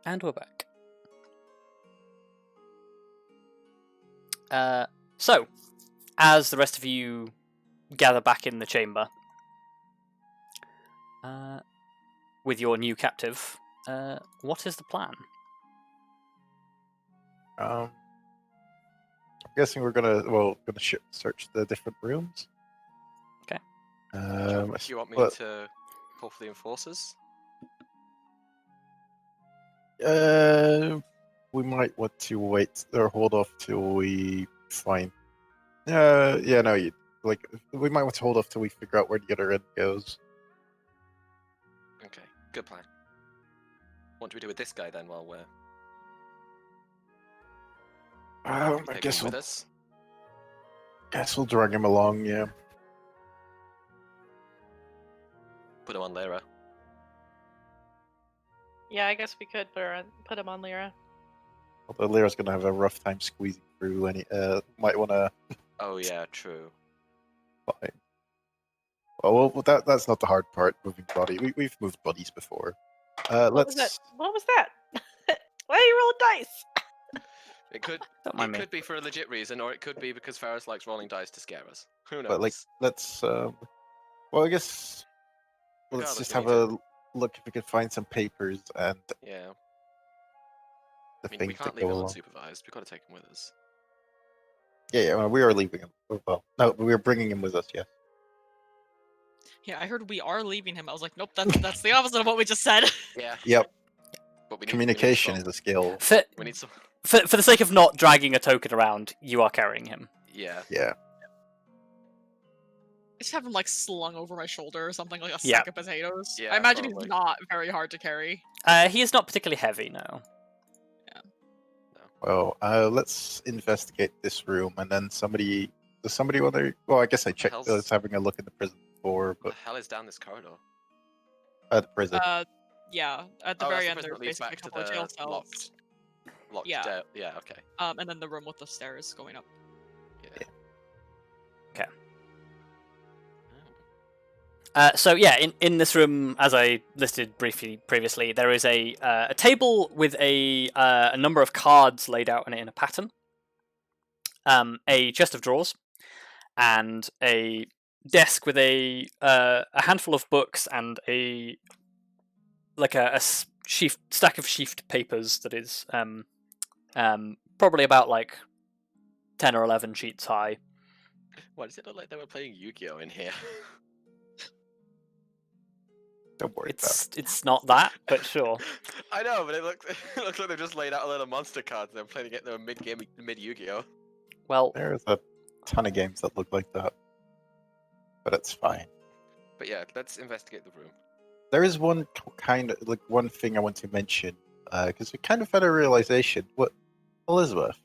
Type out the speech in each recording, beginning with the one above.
And we're back. So, as the rest of you gather back in the chamber with your new captive, what is the plan? I'm guessing we're gonna search the different rooms. Okay. Do you want me to call for the enforcers? We might want to wait or hold off till we find. We might want to hold off till we figure out where the other end goes. Okay, good plan. What do we do with this guy then while we're... I Take guess him with us? we'll drag him along. Yeah. Put him on Lyra. Yeah, I guess we could put him on Lyra. Although Lyra's gonna have a rough time squeezing through, and might want to. Oh yeah, true. Fine. Well, that's not the hard part. Moving body. We've moved bodies before. What was that? Why are you rolling dice? It could be for a legit reason, or it could be because Ferrous likes rolling dice to scare us. Who knows? But let's. I guess. Let's just have a look if we can find some papers and. Yeah. The we can't leave him unsupervised. We've got to take him with us. Yeah, we are leaving him. Well, no, we are bringing him with us. Yes. Yeah, I heard we are leaving him. I was like, nope, that's the opposite of what we just said. Yeah. Yep. But Communication is a skill. We need some. For the sake of not dragging a token around, you are carrying him. Yeah. Yeah. I just have him like slung over my shoulder or something, like a Yeah. sack of potatoes. Yeah, I imagine probably. he's not very hard to carry. He is not particularly heavy, no. Well, let's investigate this room, and then does somebody want to? Well, I guess I checked. I was having a look in the prison before, What but the hell is down this corridor? at the prison. Yeah, at the Oh, very that's end the prison there's that leads basically a back to couple of the jail cells. locked Yeah. jail. Yeah. Okay. And then the room with the stairs going up. Yeah. Okay. Oh. So yeah, in this room, as I listed briefly previously, there is a table with a number of cards laid out in a pattern, a chest of drawers, and a desk with a handful of books and a stack of sheafed papers that is probably about like 10 or 11 sheets high. Why does it look like they were playing Yu-Gi-Oh in here? Don't worry It's not that, but sure. I know, but it looks like they've just laid out a lot of monster cards and they're playing it mid Yu-Gi-Oh. Well, There's a ton of games that look like that, but it's fine. But yeah, let's investigate the room. There is one one thing I want to mention because we kind of had a realization. What, Elizabeth?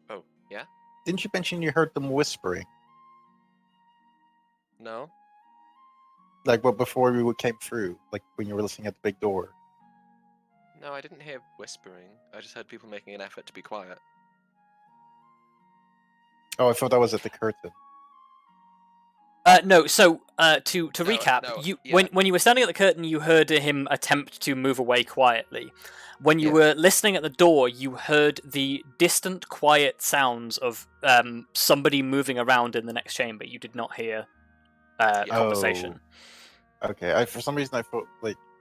Oh, yeah? Didn't you mention you heard them whispering? No? Before we came through, like when you were listening at the big door. No, I didn't hear whispering. I just heard people making an effort to be quiet. Oh, I thought that was at the curtain. No. So to recap, when you were standing at the curtain, you heard him attempt to move away quietly. When you were listening at the door, you heard the distant, quiet sounds of somebody moving around in the next chamber. You did not hear conversation. Okay, for some reason I thought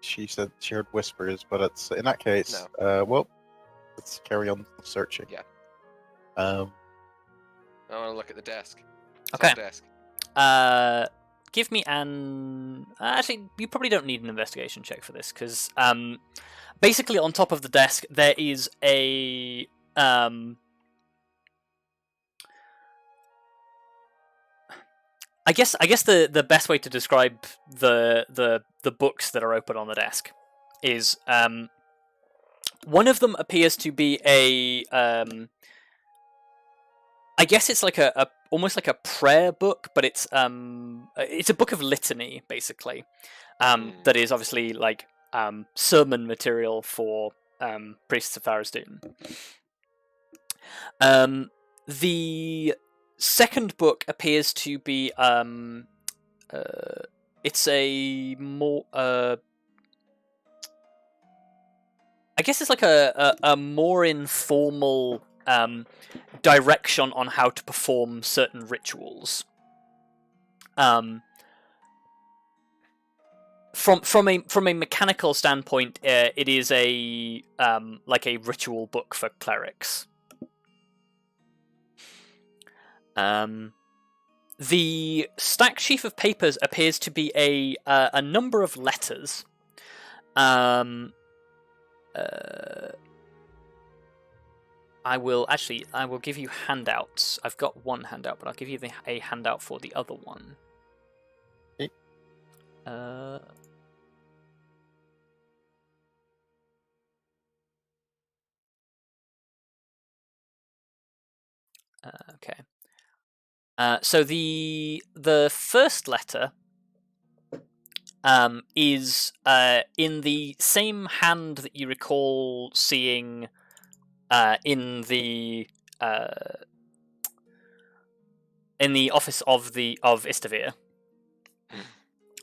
she said she heard whispers, but it's in that case. No. Let's carry on searching. Yeah. I want to look at the desk. Okay. Desk. Give me an. Actually, you probably don't need an investigation check for this because basically on top of the desk there is a I guess the best way to describe the books that are open on the desk is one of them appears to be a I guess it's like a almost like a prayer book, but it's a book of litany basically that is obviously like sermon material for priests of Thariz'dun. The second book appears to be it's a more I I guess it's like a more informal direction on how to perform certain rituals. From a mechanical standpoint, it is a like a ritual book for clerics. The stacked sheaf of papers appears to be a number of letters. I will give you handouts. I've got one handout, but I'll give you a handout for the other one. Okay. So the first letter is in the same hand that you recall seeing in the office of Istavir,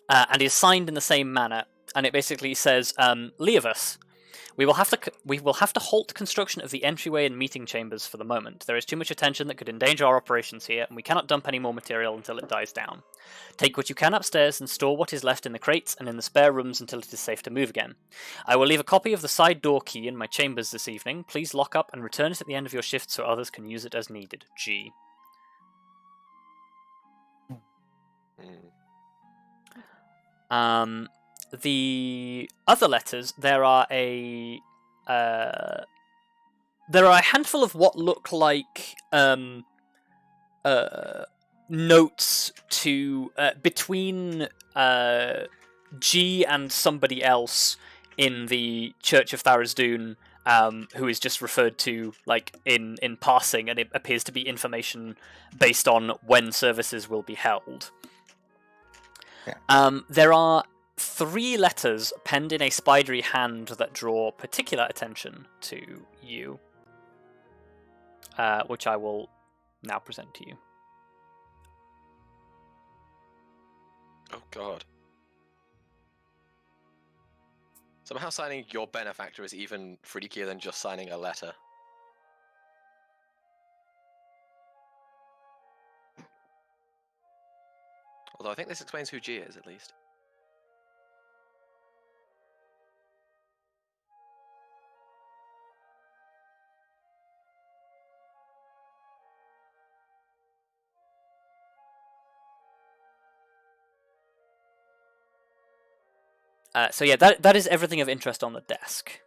and is signed in the same manner. And it basically says, "Leavus, we will have to halt construction of the entryway and meeting chambers for the moment. There is too much attention that could endanger our operations here, and we cannot dump any more material until it dies down. Take what you can upstairs and store what is left in the crates and in the spare rooms until it is safe to move again. I will leave a copy of the side door key in my chambers this evening. Please lock up and return it at the end of your shift so others can use it as needed. G." The other letters, there are a handful of what look like notes to between G and somebody else in the Church of Thariz'dun, who is just referred to like in passing, and it appears to be information based on when services will be held. Yeah. There are 3 letters penned in a spidery hand that draw particular attention to you, which I will now present to you. Oh god. Somehow signing your benefactor is even freakier than just signing a letter. Although I think this explains who G is, at least. So yeah, that is everything of interest on the desk.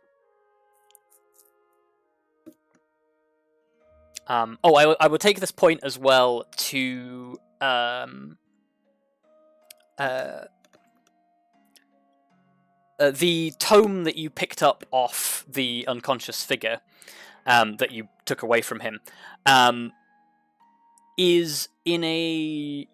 I will take this point as well to the tome that you picked up off the unconscious figure that you took away from him is in a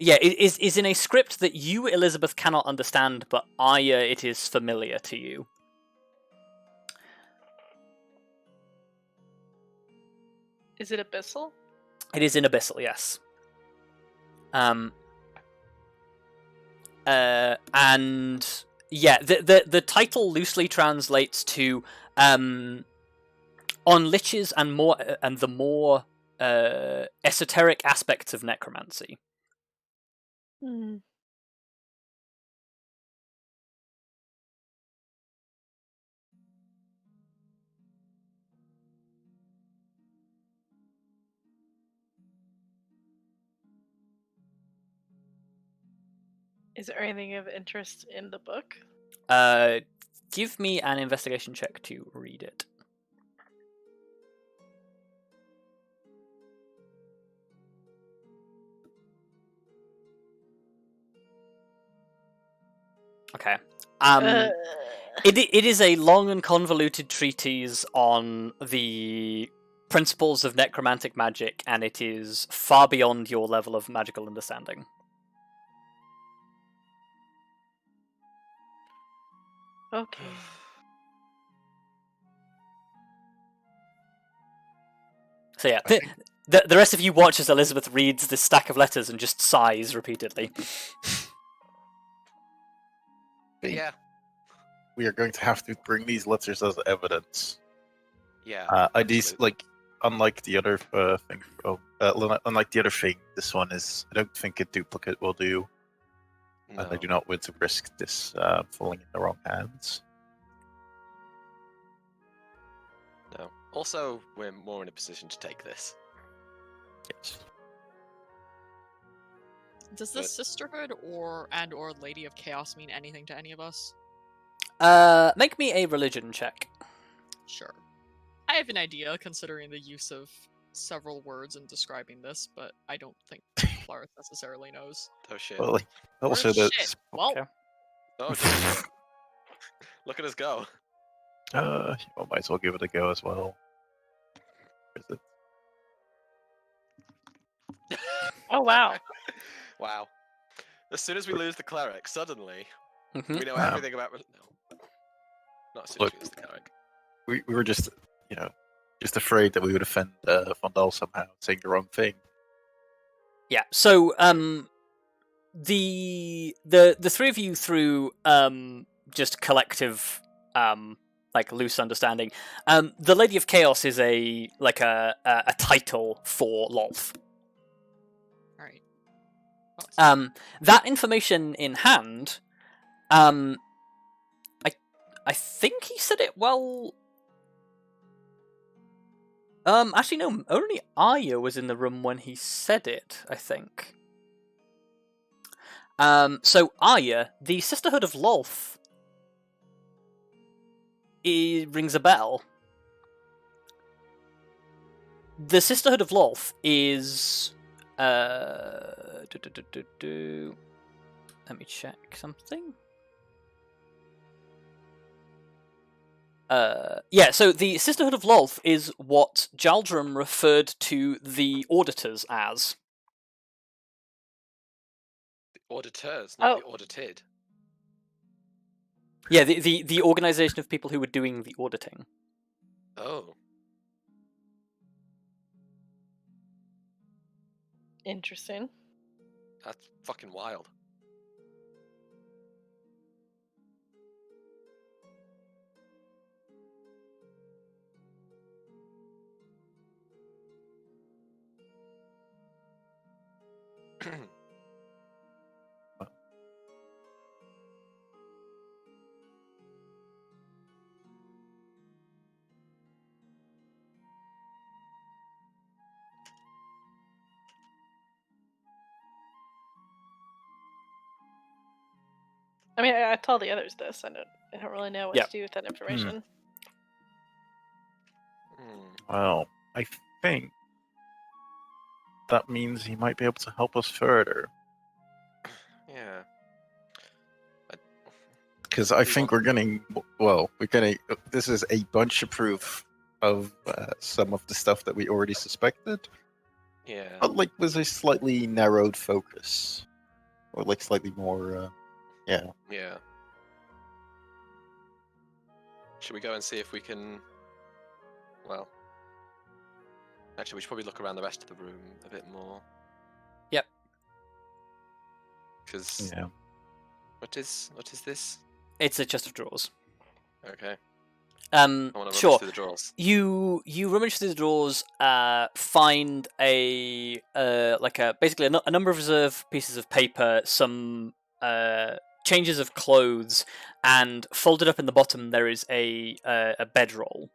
is in a script that you, Elizabeth, cannot understand, but Arya, it is familiar to you. Is it Abyssal? It is in Abyssal, yes. And yeah, the title loosely translates to on liches and the more esoteric aspects of necromancy. Hmm. Is there anything of interest in the book? Give me an investigation check to read it. Okay. It is a long and convoluted treatise on the principles of necromantic magic, and it is far beyond your level of magical understanding. Okay. So yeah, the rest of you watch as Elizabeth reads this stack of letters and just sighs repeatedly. Yeah. We are going to have to bring these letters as evidence. Yeah. Unlike the other thing, unlike the other thing, this one is. I don't think a duplicate will do, No. and I do not want to risk this falling in the wrong hands. No. Also, we're more in a position to take this. Yes. Does this Sisterhood or Lady of Chaos mean anything to any of us? Make me a religion check. Sure. I have an idea, considering the use of several words in describing this, but I don't think Clarith necessarily knows. Oh shit. Well, also Shit. that's. Well, Okay. Oh shit. Look at us go. I might as well give it a go as well. Is it? Oh wow. Wow. As soon as we lose the cleric, suddenly Mhm. we know everything about. No. Not as soon as we lose the cleric. We were just, just afraid that we would offend Fondal somehow, saying the wrong thing. Yeah. So, the three of you, through just collective loose understanding, the Lady of Chaos is a title for Lolth. alright. That information in hand, I think he said it well. Actually, no. Only Arya was in the room when he said it, I think. So Arya, the Sisterhood of Lolth, rings a bell. The Sisterhood of Lolth is let me check something. So the Sisterhood of Lolth is what Jaldrum referred to the auditors as. The auditors, not the audited. Yeah, the organization of people who were doing the auditing. Oh. Interesting. That's fucking wild. I mean, I told the others this. I don't really know what to do with that information. Well, I think that means he might be able to help us further. Yeah. Because I think we're getting. This is a bunch of proof of some of the stuff that we already suspected. Yeah. But with a slightly narrowed focus, or slightly more. Yeah. Yeah. Should we go and see if we can? Well, actually, we should probably look around the rest of the room a bit more. Yep. Because what is this? It's a chest of drawers. Okay. I want to rummage through the drawers. You rummage through the drawers, find basically a number of reserve pieces of paper, some changes of clothes, and folded up in the bottom there is a bedroll.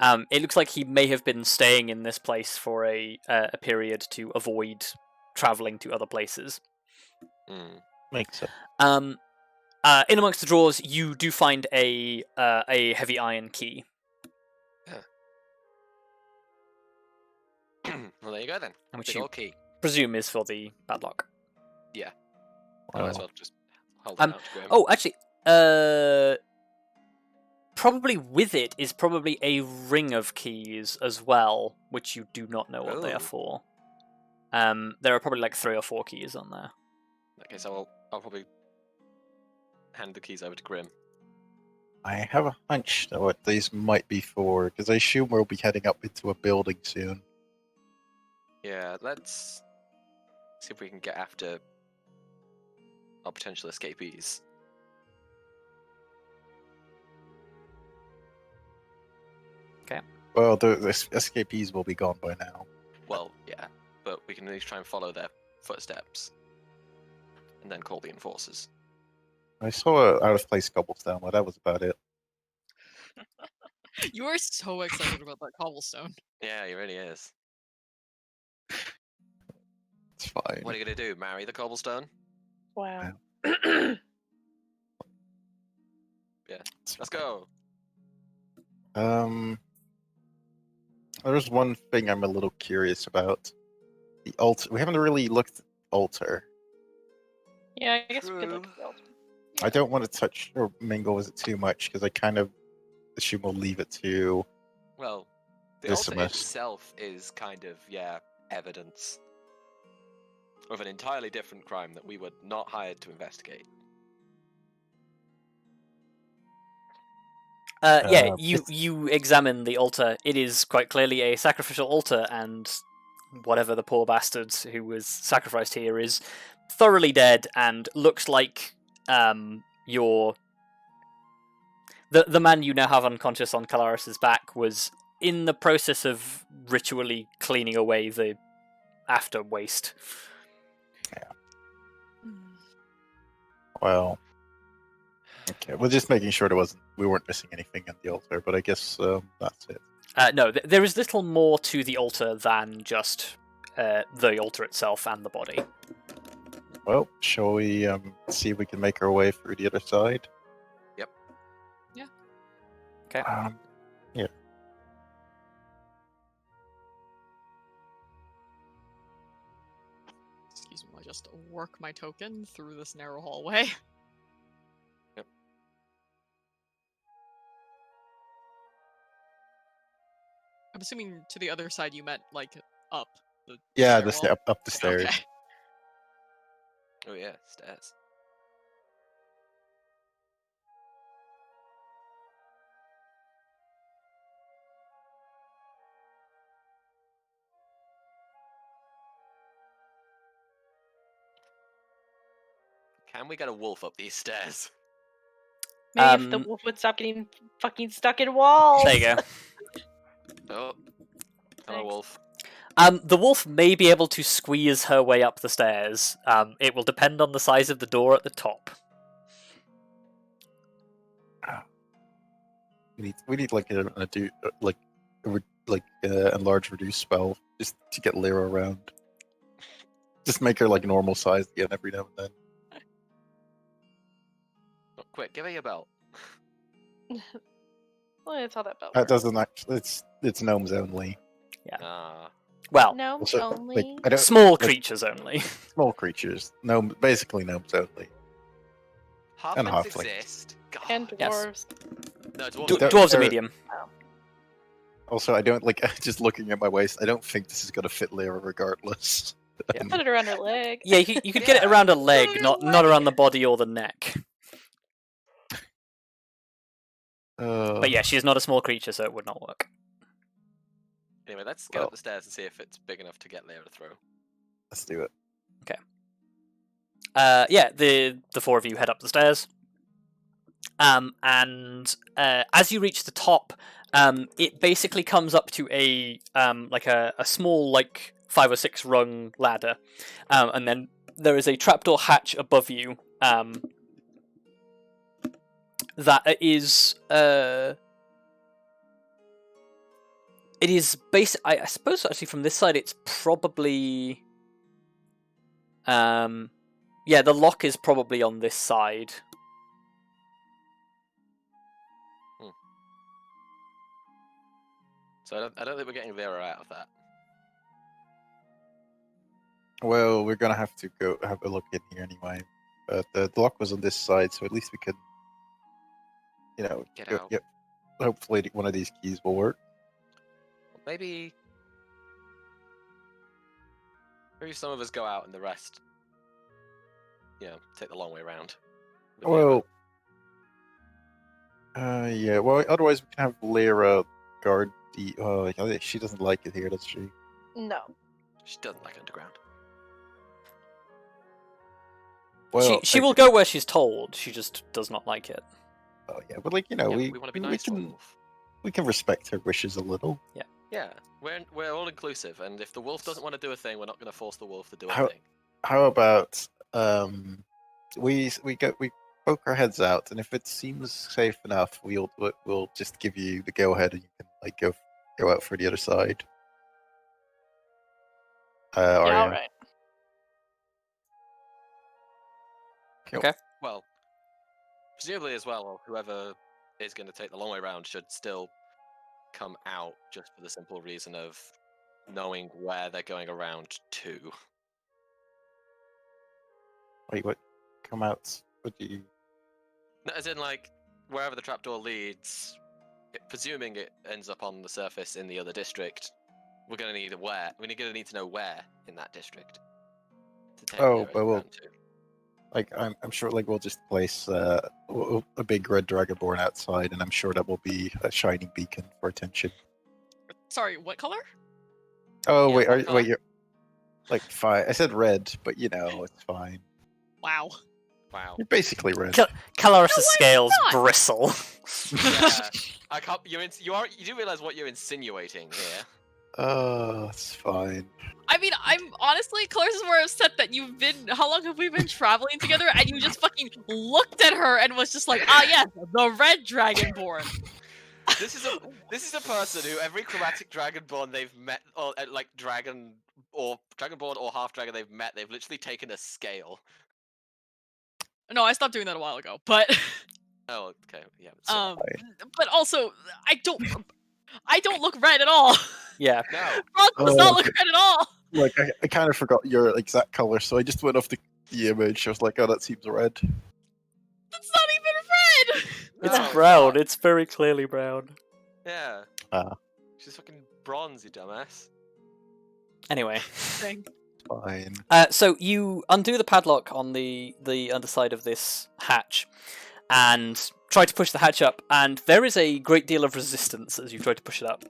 It looks like he may have been staying in this place for a period to avoid traveling to other places. Makes sense. In amongst the drawers, you do find a heavy iron key. Well, there you go then. Which Big you old key. presume is for the padlock. Yeah. I Wow. might as well just hold it out to Grim. Oh, actually, probably with it is probably a ring of keys as well, which you do not know what they are for. There are probably 3 or 4 keys on there. Okay, so I'll probably hand the keys over to Grim. I have a hunch that what these might be for, because I assume we'll be heading up into a building soon. Yeah, let's see if we can get after our potential escapees. Well, the escapees will be gone by now. Well, yeah, but we can at least try and follow their footsteps, and then call the enforcers. I saw a out-of-place cobblestone, but that was about it. You are so excited about that cobblestone. Yeah, he really is. It's fine. What are you gonna do? Marry the cobblestone? Wow. Yeah. Let's go. There's one thing I'm a little curious about. The altar. We haven't really looked at the altar. Yeah, I guess we could look True. at the altar. I don't want to touch or mingle with it too much because I kind of assume we'll leave it to. Well, the This altar semester. itself is kind of, evidence of an entirely different crime that we were not hired to investigate. Yeah, It's- you examine the altar. It is quite clearly a sacrificial altar, and whatever the poor bastard who was sacrificed here is thoroughly dead and looks like your the man you now have unconscious on Kelariis' back was in the process of ritually cleaning away the after waste. Well, okay. We're just making sure we weren't missing anything in the altar, but I guess that's it. No, there is little more to the altar than just the altar itself and the body. Well, shall we see if we can make our way through the other side? Yep. Yeah. Okay. Yeah. Excuse me, I just work my token through this narrow hallway. Yep. I'm assuming to the other side you meant like up. The Yeah, the stairwell? up the stairs. Okay. Oh yeah, stairs. Can we get a wolf up these stairs? Maybe if the wolf would stop getting fucking stuck in walls. There you go. Oh, hello, Thanks. wolf. The wolf may be able to squeeze her way up the stairs. It will depend on the size of the door at the top. We need like a large reduce spell just to get Lyra around. Just make her like normal size again every now and then. Oh, quick, give her your belt. Well, that's how that belt That works. doesn't actually. It's gnomes only. Ah, Well, Gnomes Also, only. like, I don't small like, creatures only. small creatures. Basically gnomes only. And halflings halflings. exist. God. And Yes. dwarves. No, dwarves. D- don't. dwarves are They're- medium. Also, I don't like just looking at my waist. I don't think this is gonna fit Lyra regardless. Yeah. Put it around her leg. Yeah, you could get it Yeah. around a leg, Around not her not leg. around the body or the neck. But yeah, she is not a small creature, so it would not work. Anyway, let's get Well. up the stairs and see if it's big enough to get Lyra through. Let's do it. Yeah, the four of you head up the stairs. And as you reach the top, it basically comes up to a small 5 or 6 rung ladder, and then there is a trapdoor hatch above you. That is it is basic. I suppose actually from this side, it's probably yeah, the lock is probably on this side. So I don't think we're getting Lyra out of that. Well, we're gonna have to go have a look in here anyway. But the lock was on this side, so at least we could, Get go- out. Yep. Hopefully, one of these keys will work. Maybe some of us go out and the rest, take the long way around. with Lyra. Well, yeah. Well, otherwise we can have Lyra guard the. Oh, she doesn't like it here, does she? No. She doesn't like underground. Well, She will go where she's told. She just does not like it. Oh yeah, but Yeah, we we want to be we nice to a can wolf. we can respect her wishes a little. Yeah, we're all inclusive, and if the wolf doesn't want to do a thing, we're not going to force the wolf to do a How- thing. How about we poke our heads out, and if it seems safe enough, we'll just give you the go ahead, and you can like go out for the other side. Yeah, Arya. all right. Cool. Okay. Well, presumably as well, whoever is going to take the long way round should still come out, just for the simple reason of knowing where they're going around to. Wait, what? Come out? What do you? No, as in, like, wherever the trapdoor leads, presuming it ends up on the surface in the other district, we're going to need where. We're going to need to know where in that district to take Oh, the but we'll around to. like I'm sure like we'll just place a big red dragonborn outside, and I'm sure that will be a shining beacon for attention. Sorry, what color? Oh Yeah, wait, what color? wait, you're like fine. I said red, but you know it's fine. Wow. Wow. You're basically red. Kelariis' No, I'm scales not. bristle. Yeah, I can't. You do realize what you're insinuating here. Oh, it's fine. I mean, I'm honestly, Kelariis is more upset that you've been. How long have we been traveling together? And you just fucking looked at her and was just like, ah, yes, the red dragonborn. This is a person who every chromatic dragonborn they've met, or like dragonborn or half dragon they've met, they've literally taken a scale. No, I stopped doing that a while ago, but Oh, okay, yeah. So, but also, I don't look red at all. Yeah. no, Ron does Oh, not look okay. red at all. Like I kind of forgot your exact color, so I just went off the image. I was like, oh, that seems red. That's not even red. It's No, brown. not. It's very clearly brown. Yeah. Ah. She's fucking bronze, you dumbass. Anyway. Dang. Fine. So you undo the padlock on the underside of this hatch and try to push the hatch up, and there is a great deal of resistance as you try to push it up.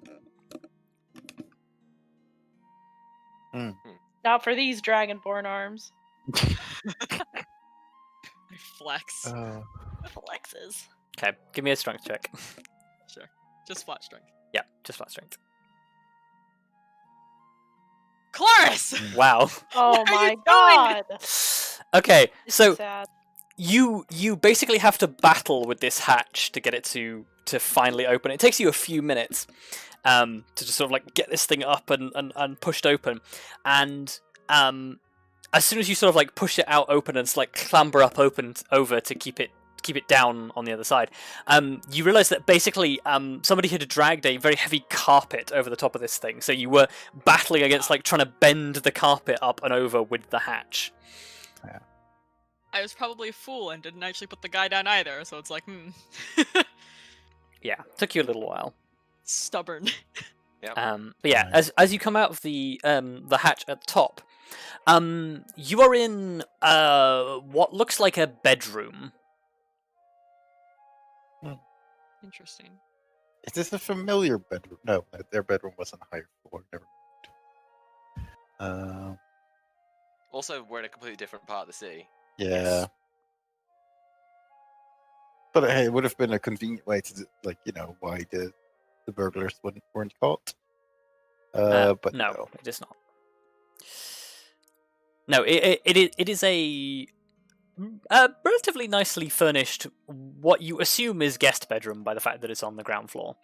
Not for these dragonborn arms. I flex. Flexes. Okay, give me a strength check. Sure. Just flat strength. Yeah, just flat strength. Kelariis! Wow. Oh What are my you god! Okay, This so is sad. you basically have to battle with this hatch to get it to finally open. It takes you a few minutes to just sort of like get this thing up and pushed open, and as soon as you sort of like push it out open and like clamber up over to keep it down on the other side, you realize that basically somebody had dragged a very heavy carpet over the top of this thing, so you were battling against like trying to bend the carpet up and over with the hatch. I was probably a fool and didn't actually put the guy down either, so it's like, Yeah, took you a little while. Stubborn. Yep. But yeah, as you come out of the hatch at the top, you are in what looks like a bedroom. Interesting. Is this a familiar bedroom? No, their bedroom was on the higher floor. Never mind. Also, we're in a completely different part of the city. Yeah. Yes. But hey, it would have been a convenient way to, like, why the burglars weren't caught. But no, it is not. No, it is a relatively nicely furnished, what you assume is guest bedroom by the fact that it's on the ground floor.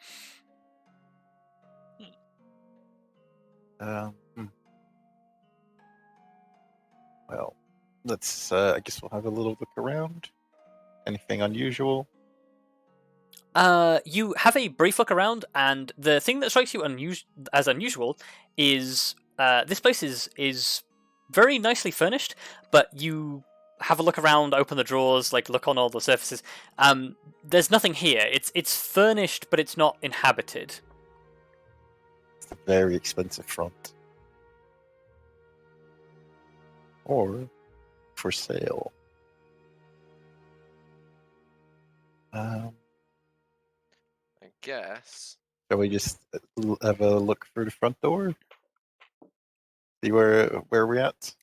Well, let's. I guess we'll have a little look around. Anything unusual? You have a brief look around, and the thing that strikes you as unusual is this place is very nicely furnished, but you have a look around, open the drawers, like look on all the surfaces. There's nothing here. It's furnished, but it's not inhabited. It's a very expensive front. Or for sale. I guess. Shall we just have a look through the front door? See where we're at?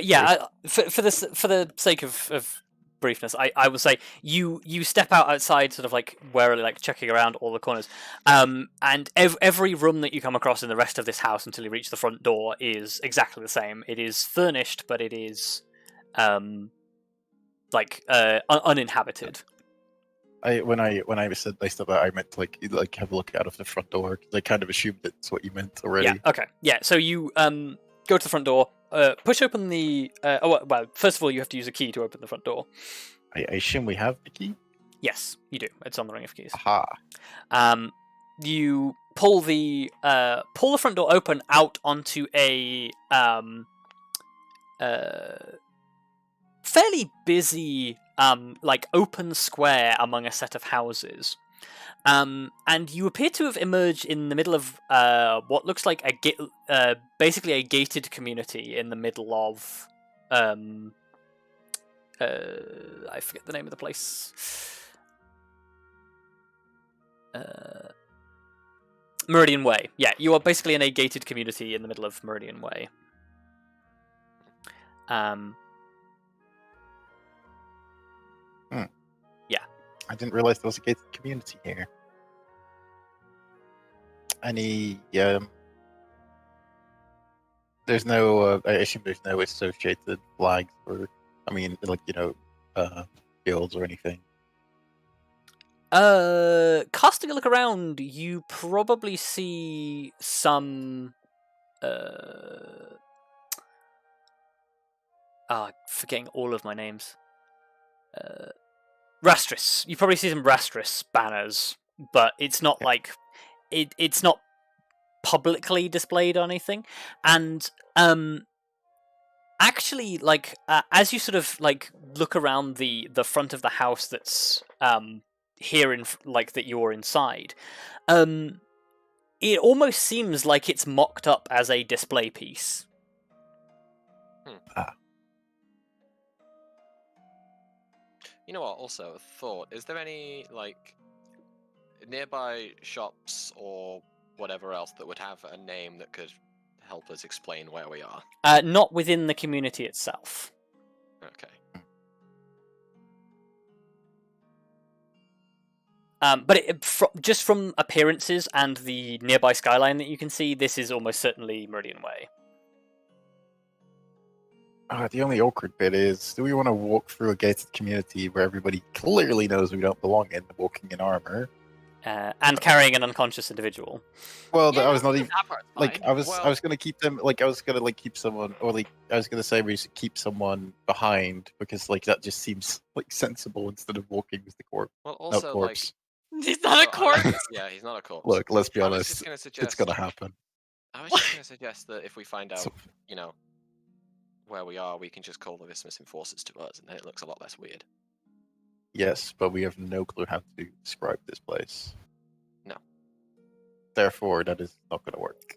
Yeah, for the sake of briefness, I would say you step outside, sort of like warily, like checking around all the corners, and every room that you come across in the rest of this house until you reach the front door is exactly the same. It is furnished, but it is uninhabited. When I said I step out, I meant to like have a look out of the front door, 'cause I kind of assumed that's what you meant already. Yeah. Okay. Yeah. So you go to the front door, push open the. Well, first of all, you have to use a key to open the front door. I assume we have the key. Yes, you do. It's on the ring of keys. Aha. You pull the front door open out onto a fairly busy like open square among a set of houses. And you appear to have emerged in the middle of what looks like basically a gated community in the middle of I forget the name of the place. Meridian Way. Yeah, you are basically in a gated community in the middle of Meridian Way. Yeah. I didn't realize there was a gated community here. Any there's no I assume there's no associated flags or guilds or anything. Casting a look around, you probably see some forgetting all of my names. Rastris. You probably see some Rastris banners, but it's not like it's not publicly displayed or anything. And actually, like as you sort of like look around the front of the house that's here in like that you're inside, it almost seems like it's mocked up as a display piece. You know what? Also, a thought: is there any like nearby shops or whatever else that would have a name that could help us explain where we are? Not within the community itself. Okay. But just from appearances and the nearby skyline that you can see, this is almost certainly Meridian Way. The only awkward bit is, do we want to walk through a gated community where everybody clearly knows we don't belong in, walking in armor? And carrying an unconscious individual. Well, Yeah, I was not even that part's like fine. I was going to keep them I was going to keep someone, or I was going to say we should keep someone behind because that just seems sensible instead of walking with the corpse. Well, also corpse. He's not a corpse. Yeah, he's not a corpse. Look, let's be I was honest. just gonna suggest, It's going to happen. I was just going to suggest that if we find out, So- where we are, we can just call the Vismus Enforcers to us, and then it looks a lot less weird. Yes, but we have no clue how to describe this place. No. Therefore, that is not going to work.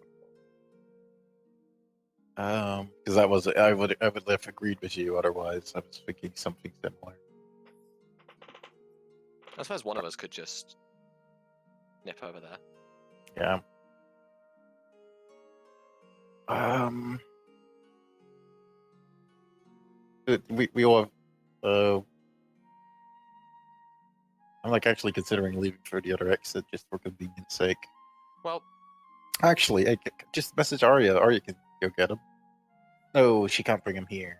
Because I would have agreed with you. Otherwise, I was thinking something similar. I suppose one of us could just nip over there. Yeah. We all have. I'm actually considering leaving for the other exit just for convenience sake. Well, Actually, just message Arya. Arya can go get him. No, she can't bring him here.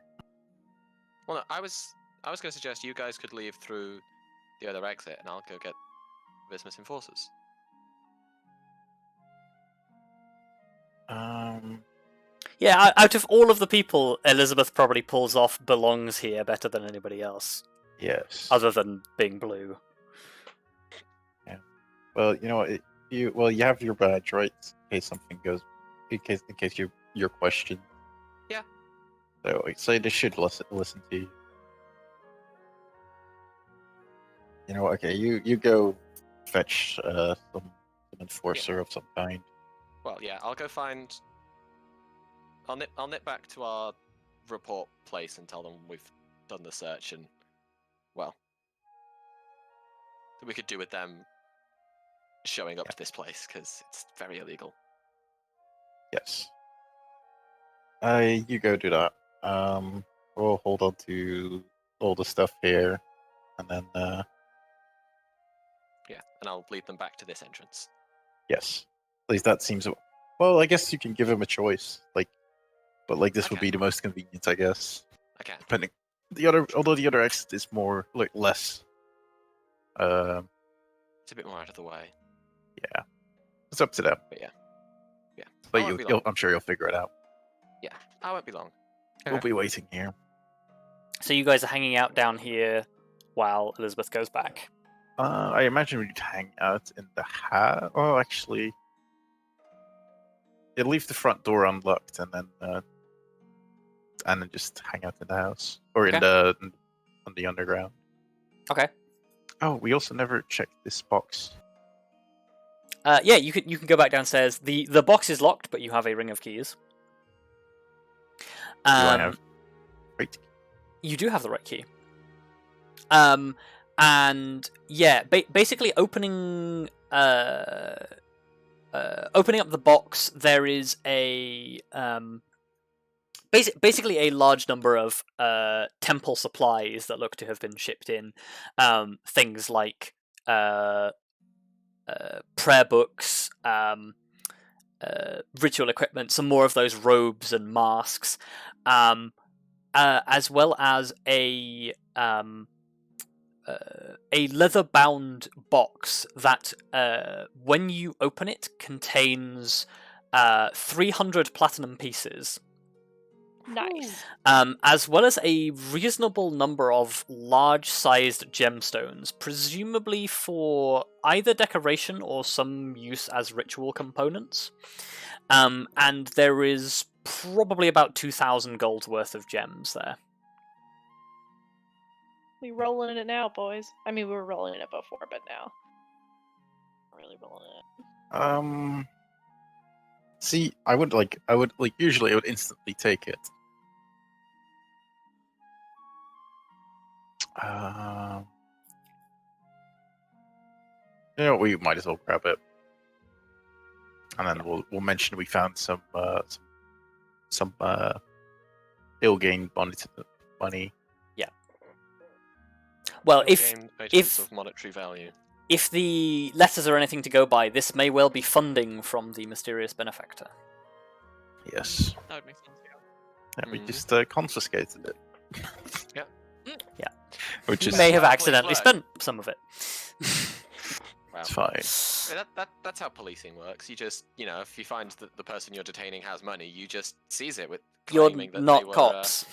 well, no, I was going to suggest you guys could leave through the other exit, and I'll go get Vismus Enforcers. Yeah, out of all of the people Elizabeth probably pulls off belongs here better than anybody else, Yes. other than being blue. Well, you know what? You have your badge, right? In case something goes, in case you're questioned. Yeah. So they should listen to you. You know, okay, you go fetch some enforcer of some kind. Well, yeah, I'll go find. I'll nip back to our report place and tell them we've done the search and, well, that we could do with them showing up to this place because it's very illegal. Yes. You go do that. We'll hold on to all the stuff here, and then Yeah, and I'll lead them back to this entrance. yes, at least that seems. Well, I guess you can give him a choice, but this would Okay. be the most convenient, I guess. I can. Depending, although the other exit is more less. It's a bit more out of the way. Yeah, it's up to them. But yeah. But I won't be long. I'm sure you'll figure it out. Yeah, I won't be long. We'll be waiting here. So you guys are hanging out down here while Elizabeth goes back. I imagine we'd hang out in the Oh, actually, you'll leave the front door unlocked, and then just hang out in the house or Okay. on the underground. Okay. Oh, we also never checked this box. Yeah, you can go back downstairs. The box is locked, but you have a ring of keys. Do I have? Wait. You do have the right key. And yeah, basically opening up the box, there is a basically a large number of temple supplies that look to have been shipped in. Things like prayer books, ritual equipment, some more of those robes and masks, as well as a leather-bound box that, when you open it, contains 300 platinum pieces. Nice. As well as a reasonable number of large-sized gemstones, presumably for either decoration or some use as ritual components. And there is probably about 2,000 gold worth of gems there. We rolling in it now, boys. I mean, we were rolling in it before, but now we're really rolling in it. See, usually I would instantly take it. We might as well grab it, and then we'll mention we found some ill-gained money. Yeah. Well, if items of monetary value. If the letters are anything to go by, this may well be funding from the mysterious benefactor. Yes. That would make sense. And we just confiscated it. Yeah. Yeah. Which You is may have how accidentally police work. spent some of it. Wow. it's fine. That's how policing works. You just, if you find that the person you're detaining has money, you just seize it with You're claiming that not they were, cops.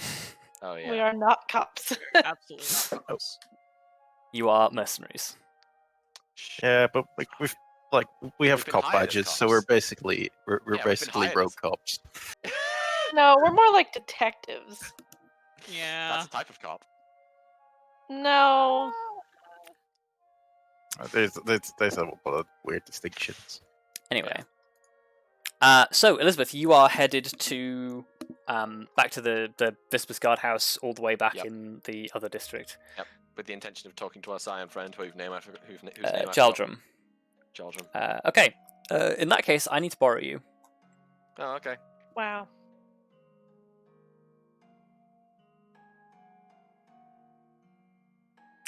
Oh yeah. We are not cops. Absolutely not. cops. You are mercenaries. Yeah, but we have We've been cop hired as badges, so cops. we're basically we've been basically hired rogue as- cops. No, we're more like detectives. Yeah. That's a type of cop. No. There's a lot of weird distinctions. Anyway. So, Elizabeth, you are headed to back to the Vispas guardhouse all the way back Yep. in the other district. With the intention of talking to our scion friend whose name I forgot. Whose name I forgot. Jaldrum. Jaldrum. Okay. In that case, I need to borrow you. Oh, okay. Wow.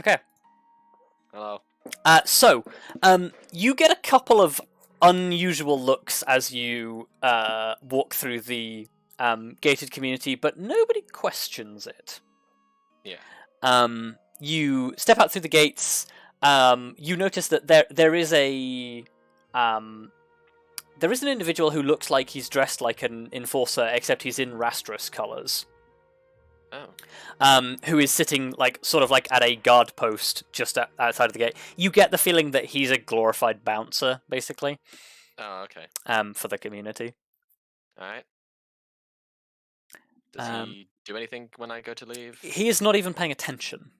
Okay. Hello. So, you get a couple of unusual looks as you walk through the gated community, but nobody questions it. Yeah. You step out through the gates. You notice that there is an individual who looks like he's dressed like an enforcer, except he's in Rastros colours. Oh. Who is sitting sort of at a guard post just outside of the gate. You get the feeling that he's a glorified bouncer, basically. Oh, okay. For the community. All right. Does he do anything when I go to leave? He is not even paying attention.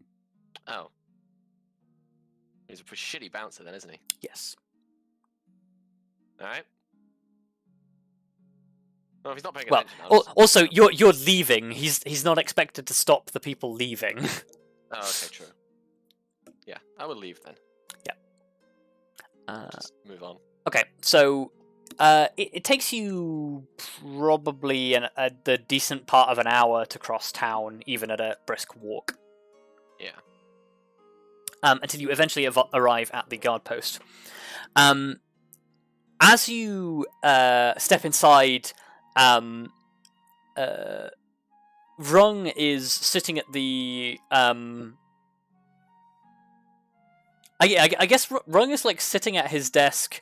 Oh. He's a pretty shitty bouncer then, isn't he? Yes. All right. Well, if he's not paying Well, attention. I'll just- also you're leaving. He's not expected to stop the people leaving. Oh, okay, true. Yeah, I will leave then. Just move on. Okay, so it takes you probably the decent part of an hour to cross town, even at a brisk walk. Yeah. Until you eventually arrive at the guard post. As you step inside, Rung is sitting at the. I guess Rung is like sitting at his desk,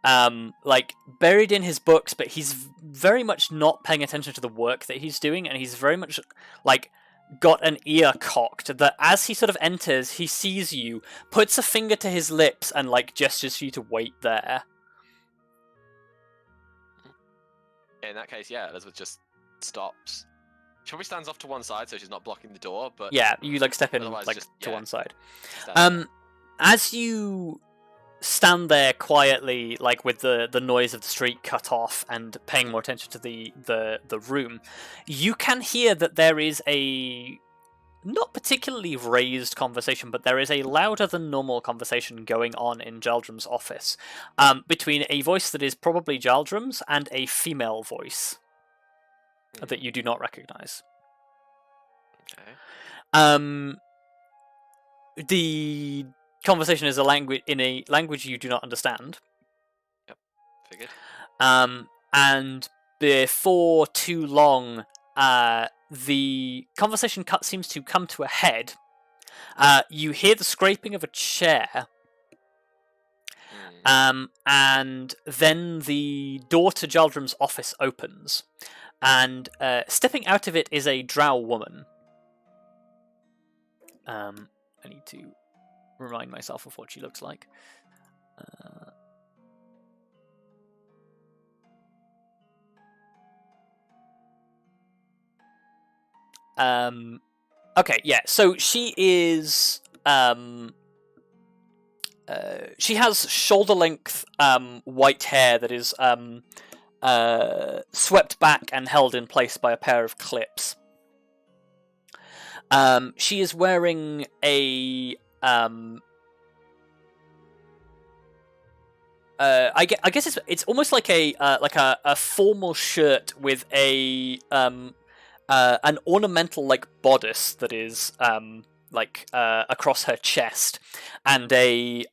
like buried in his books, but he's very much not paying attention to the work that he's doing, and he's very much like got an ear cocked. That as he sort of enters, he sees you, puts a finger to his lips, and like gestures for you to wait there. In that case, yeah, Elizabeth just stops. She probably stands off to one side so she's not blocking the door, but Yeah, you like step in otherwise like just, to yeah, one side. stand there. As you stand there quietly, like with the noise of the street cut off and paying more attention to the room, you can hear that there is a not particularly raised conversation, but there is a louder than normal conversation going on in Jaldrum's office, between a voice that is probably Jaldrum's and a female voice that you do not recognize. Okay. The conversation is in a language you do not understand. Yep. Figured. And before too long, the conversation seems to come to a head. You hear the scraping of a chair. And then the door to Jaldrum's office opens. And stepping out of it is a drow woman. I need to remind myself of what she looks like. Okay, yeah. So she is. She has shoulder-length white hair that is swept back and held in place by a pair of clips. She is wearing a I guess it's almost like a formal shirt with an ornamental like bodice that is across her chest, and a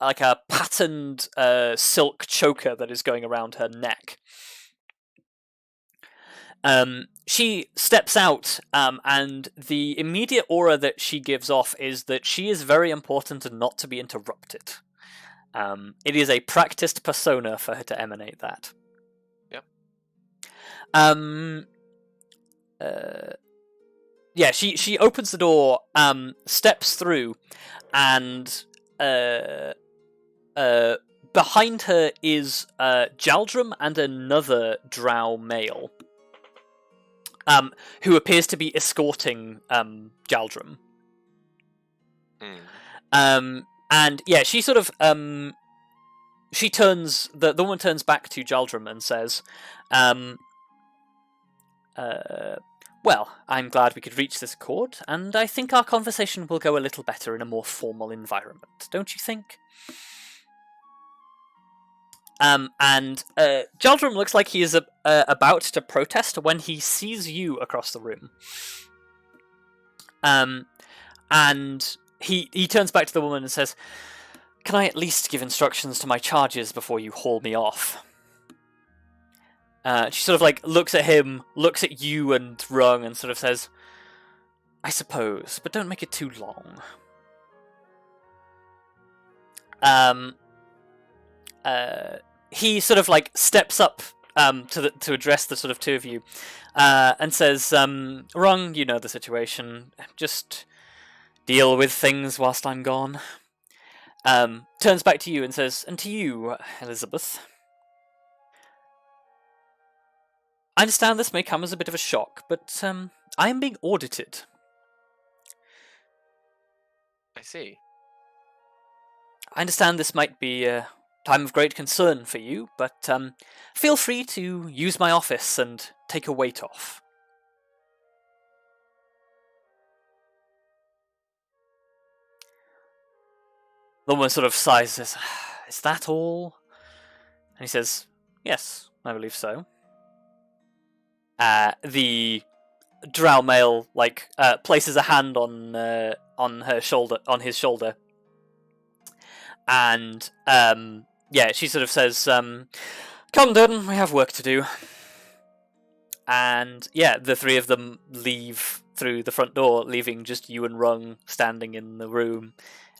like a patterned silk choker that is going around her neck. She steps out, and the immediate aura that she gives off is that she is very important and not to be interrupted. It is a practiced persona for her to emanate that. Yep. Yeah, she opens the door, steps through, and behind her is Jaldrum and another drow male, who appears to be escorting Jaldrum. And yeah, she sort of she turns the woman turns back to Jaldrum and says, well, I'm glad we could reach this accord, and I think our conversation will go a little better in a more formal environment, don't you think? And Jaldrum looks like he is about to protest when he sees you across the room. And he turns back to the woman and says, "Can I at least give instructions to my charges before you haul me off?" She sort of like looks at him, looks at you and Rung, and sort of says, "I suppose, but don't make it too long." He sort of like steps up to address the sort of two of you, and says, "Rung, you know the situation. Just deal with things whilst I'm gone." Turns back to you and says, "And to you, Elizabeth. I understand this may come as a bit of a shock, but I am being audited." I see. "I understand this might be a time of great concern for you, but feel free to use my office and take a weight off." The woman sort of sighs and says, "Is that all?" And he says, "Yes, I believe so." The drow male places a hand on her shoulder, on his shoulder, and she sort of says, "Come, Durden, we have work to do." And the three of them leave through the front door, leaving just you and Rung standing in the room.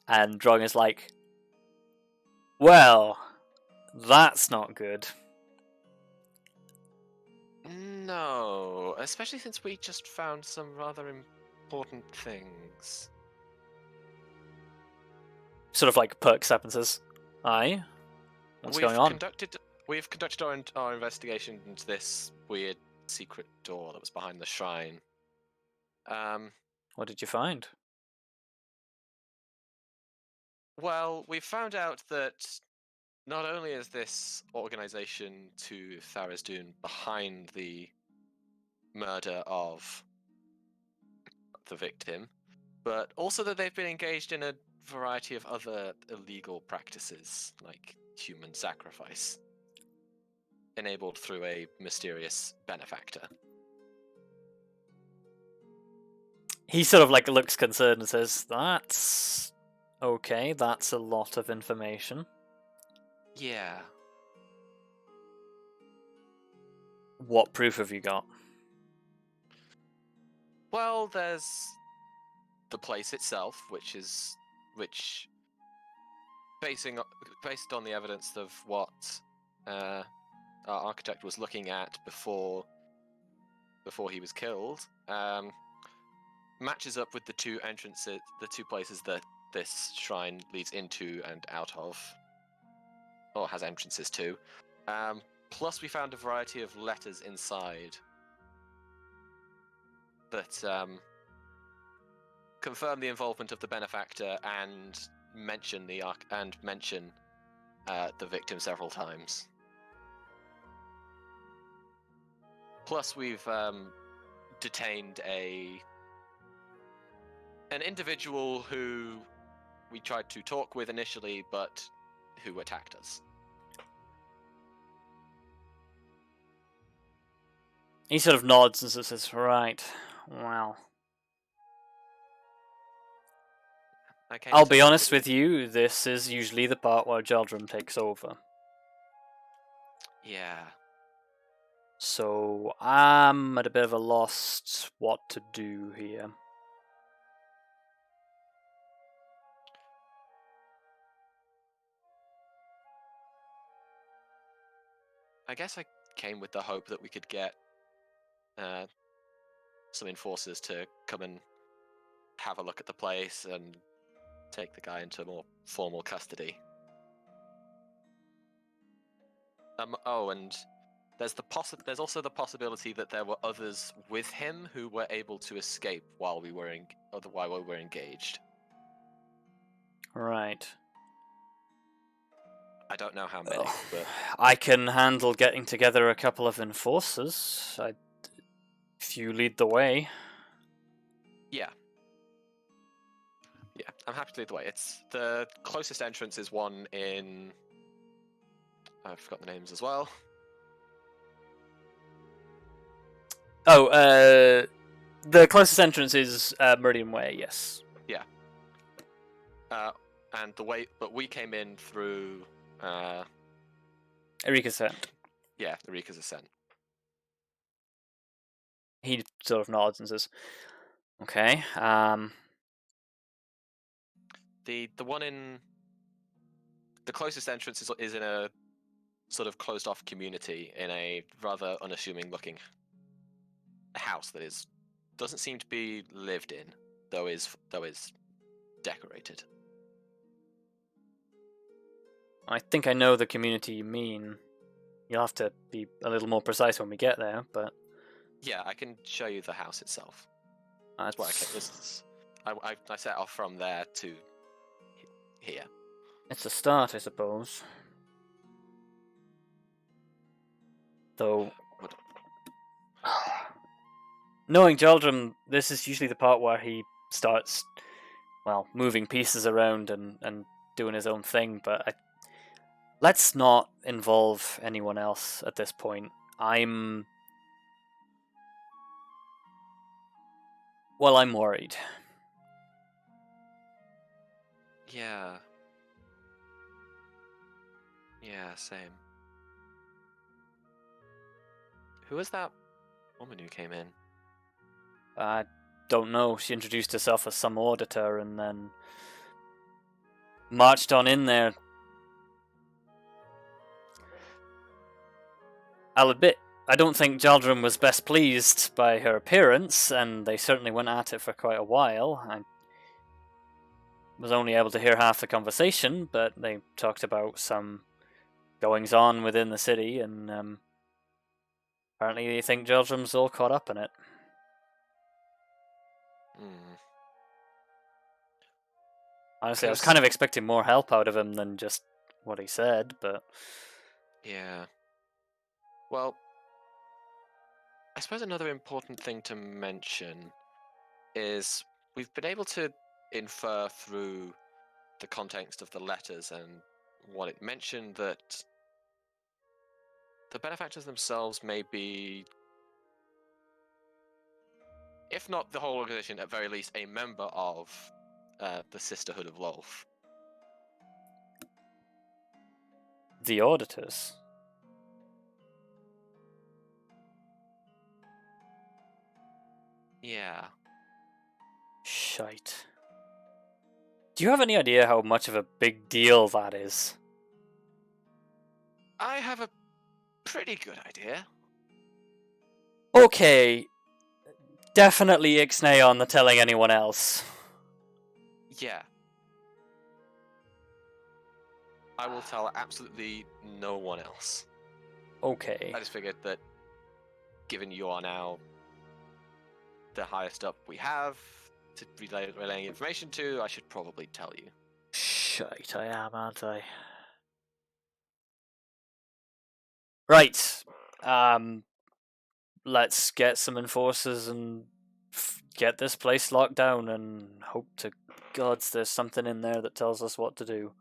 And Rung is like, "Well, that's not good." No, especially since we just found some rather important things. Sort of perks up and says, "Aye, what's going on?" We've conducted our investigation into this weird secret door that was behind the shrine. What did you find? Well, we found out that not only is this organization to Thariz'dun behind the murder of the victim, but also that they've been engaged in a variety of other illegal practices, like human sacrifice, enabled through a mysterious benefactor. He sort of looks concerned and says, "That's okay, that's a lot of information." Yeah. What proof have you got? Well, there's the place itself, which based on the evidence of what our architect was looking at before he was killed, matches up with the two entrances, the two places that this shrine leads into and out of, or has entrances to. Plus, we found a variety of letters inside that confirm the involvement of the benefactor and mention the victim several times. Plus, we've detained an individual who we tried to talk with initially, but who attacked us. He sort of nods and says, "Right, well, I'll be honest with you, this is usually the part where Jaldrum takes over. Yeah. So I'm at a bit of a loss what to do here." I guess I came with the hope that we could get some enforcers to come and have a look at the place and take the guy into more formal custody. And there's also the possibility that there were others with him who were able to escape while we were engaged. Right. I don't know how many, but I can handle getting together a couple of enforcers. If you lead the way. Yeah, I'm happy to lead the way. It's the closest entrance is one in. I've forgotten the names as well. Oh, the closest entrance is Meridian Way. Yes. Yeah. And but we came in through. Erika's Ascent. Yeah, Erika's Ascent. He sort of nods and says, "Okay. The one in the closest entrance is in a sort of closed off community in a rather unassuming looking house that doesn't seem to be lived in, though is decorated." I think I know the community you mean. You'll have to be a little more precise when we get there, but yeah, I can show you the house itself. That's why I set off from there to here. It's a start, I suppose. Though, knowing Jaldrum, this is usually the part where he starts, moving pieces around and doing his own thing, but let's not involve anyone else at this point. I'm Well, I'm worried. Yeah. Yeah, same. Who was that woman who came in? I don't know. She introduced herself as some auditor and then marched on in there. I'll admit, I don't think Jaldrum was best pleased by her appearance, and they certainly went at it for quite a while. I was only able to hear half the conversation, but they talked about some goings-on within the city, and apparently they think Jaldrum's all caught up in it. Honestly, I was kind of expecting more help out of him than just what he said, but... Yeah. Well, I suppose another important thing to mention is we've been able to infer through the context of the letters and what it mentioned that the benefactors themselves may be, if not the whole organization, at very least a member of the Sisterhood of Lolth. The auditors? Yeah. Shite. Do you have any idea how much of a big deal that is? I have a pretty good idea. Okay. Definitely ixnay on the telling anyone else. Yeah. I will tell absolutely no one else. Okay. I just figured that, given you are now the highest up we have to relaying information to, I should probably tell you. Shite, I am, aren't I? Right. Let's get some enforcers and get this place locked down and hope to gods there's something in there that tells us what to do.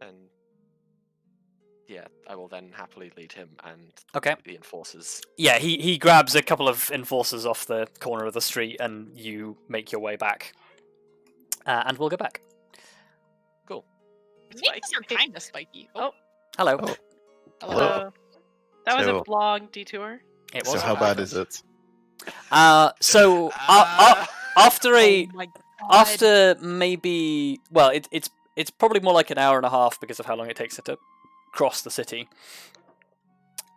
And yeah, I will then happily lead him and the enforcers. Yeah, he grabs a couple of enforcers off the corner of the street and you make your way back. And we'll go back. Cool. Nyxes are kind of spiky. Oh. Hello. Oh. Hello. That was So- a long detour. It was. So how bad is it? So after a Oh my God. after maybe it's probably more like an hour and a half because of how long it takes her to cross the city.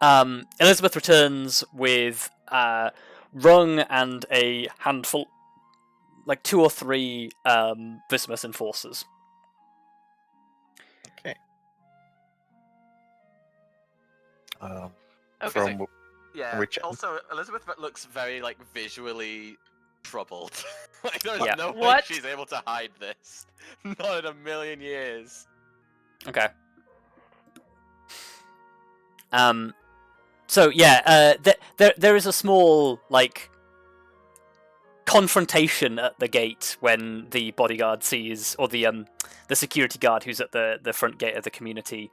Elizabeth returns with Rung and a handful, like 2 or 3 Vismus enforcers. Okay. Okay. From Yeah. which Also, Elizabeth looks very visually troubled. There's Yeah. no way What? she's able to hide this. Not in a million years. Okay. So yeah, there is a small confrontation at the gate when the bodyguard sees, or the security guard who's at the front gate of the community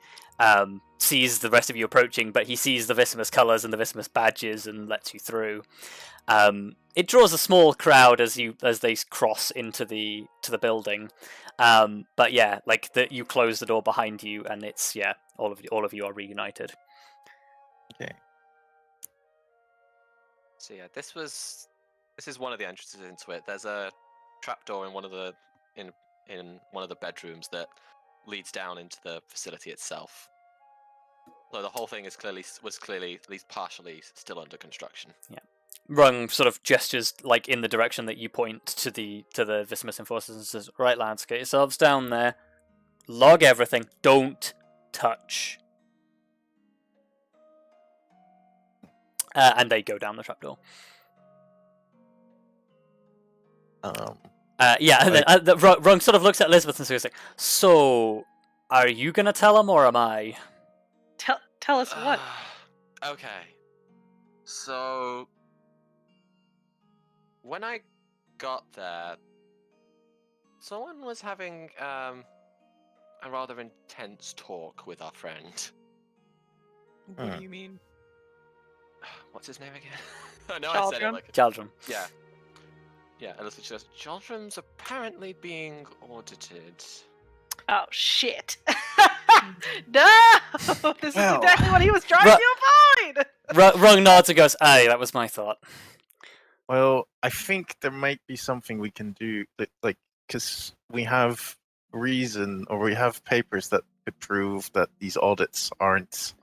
sees the rest of you approaching, but he sees the Vismus colours and the Vismus badges and lets you through. It draws a small crowd as they cross into the building, but yeah, you close the door behind you, and it's all of you are reunited. Okay. So yeah, this is one of the entrances into it. There's a trapdoor in one of the in one of the bedrooms that leads down into the facility itself. So the whole thing was clearly at least partially still under construction. Yeah. Rung sort of gestures in the direction that you point to the Vismus enforcers and says, "Right, lads, get yourselves down there. Log everything. Don't touch." And they go down the trapdoor. And then Rung sort of looks at Elizabeth and says, "So, are you gonna tell him or am I?" Tell us what. Okay. So when I got there, someone was having a rather intense talk with our friend. What do you mean? What's his name again? I know I said it Jaldrum? like... Jaldrum. Yeah. Yeah, and it's just, Jaldrum's apparently being audited. Oh shit! No, this is Well, exactly what he was trying Ru- to avoid. Rung nods and goes, "Aye, that was my thought." Well, I think there might be something we can do, because we have reason, or we have papers that could prove that these audits aren't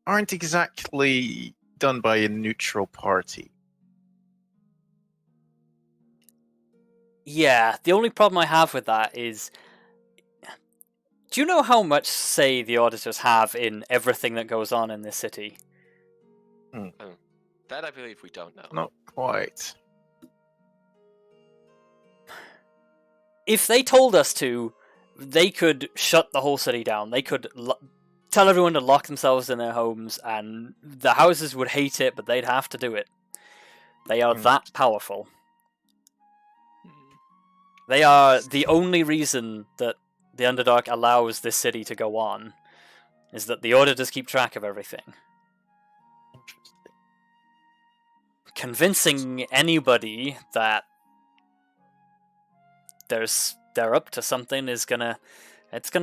exactly done by a neutral party. Yeah, the only problem I have with that is, do you know how much say the auditors have in everything that goes on in this city? That I believe we don't know. Not quite. If they told us to, they could shut the whole city down. They could tell everyone to lock themselves in their homes, and the houses would hate it, but they'd have to do it. They are that powerful. They are the only reason that the Underdark allows this city to go on, is that the auditors keep track of everything. Interesting. Convincing anybody that they're up to something it's gonna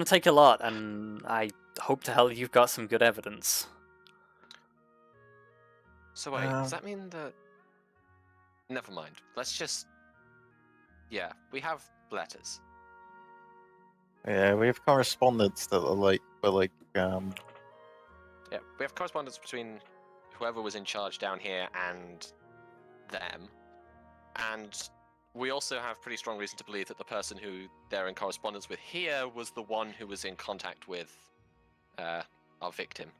take a lot, and I hope to hell you've got some good evidence. So wait, does that mean that... Never mind. Let's just... Yeah, we have letters. Yeah, we have correspondence that are Yeah, we have correspondence between whoever was in charge down here and them. And we also have pretty strong reason to believe that the person who they're in correspondence with here was the one who was in contact with our victim.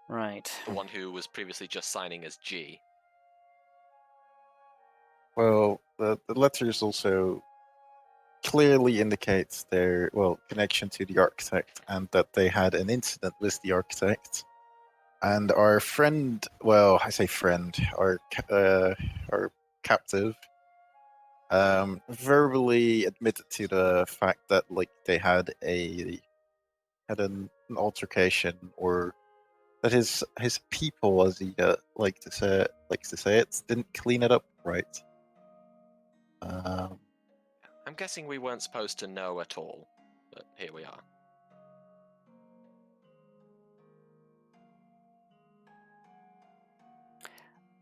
Right. The one who was previously just signing as G. well, the letters also clearly indicates their connection to the architect, and that they had an incident with the architect. And our friend, well, I say friend, our captive, verbally admitted to the fact that they had an altercation, or that his people, as he likes to say it, didn't clean it up right. I'm guessing we weren't supposed to know at all, but here we are.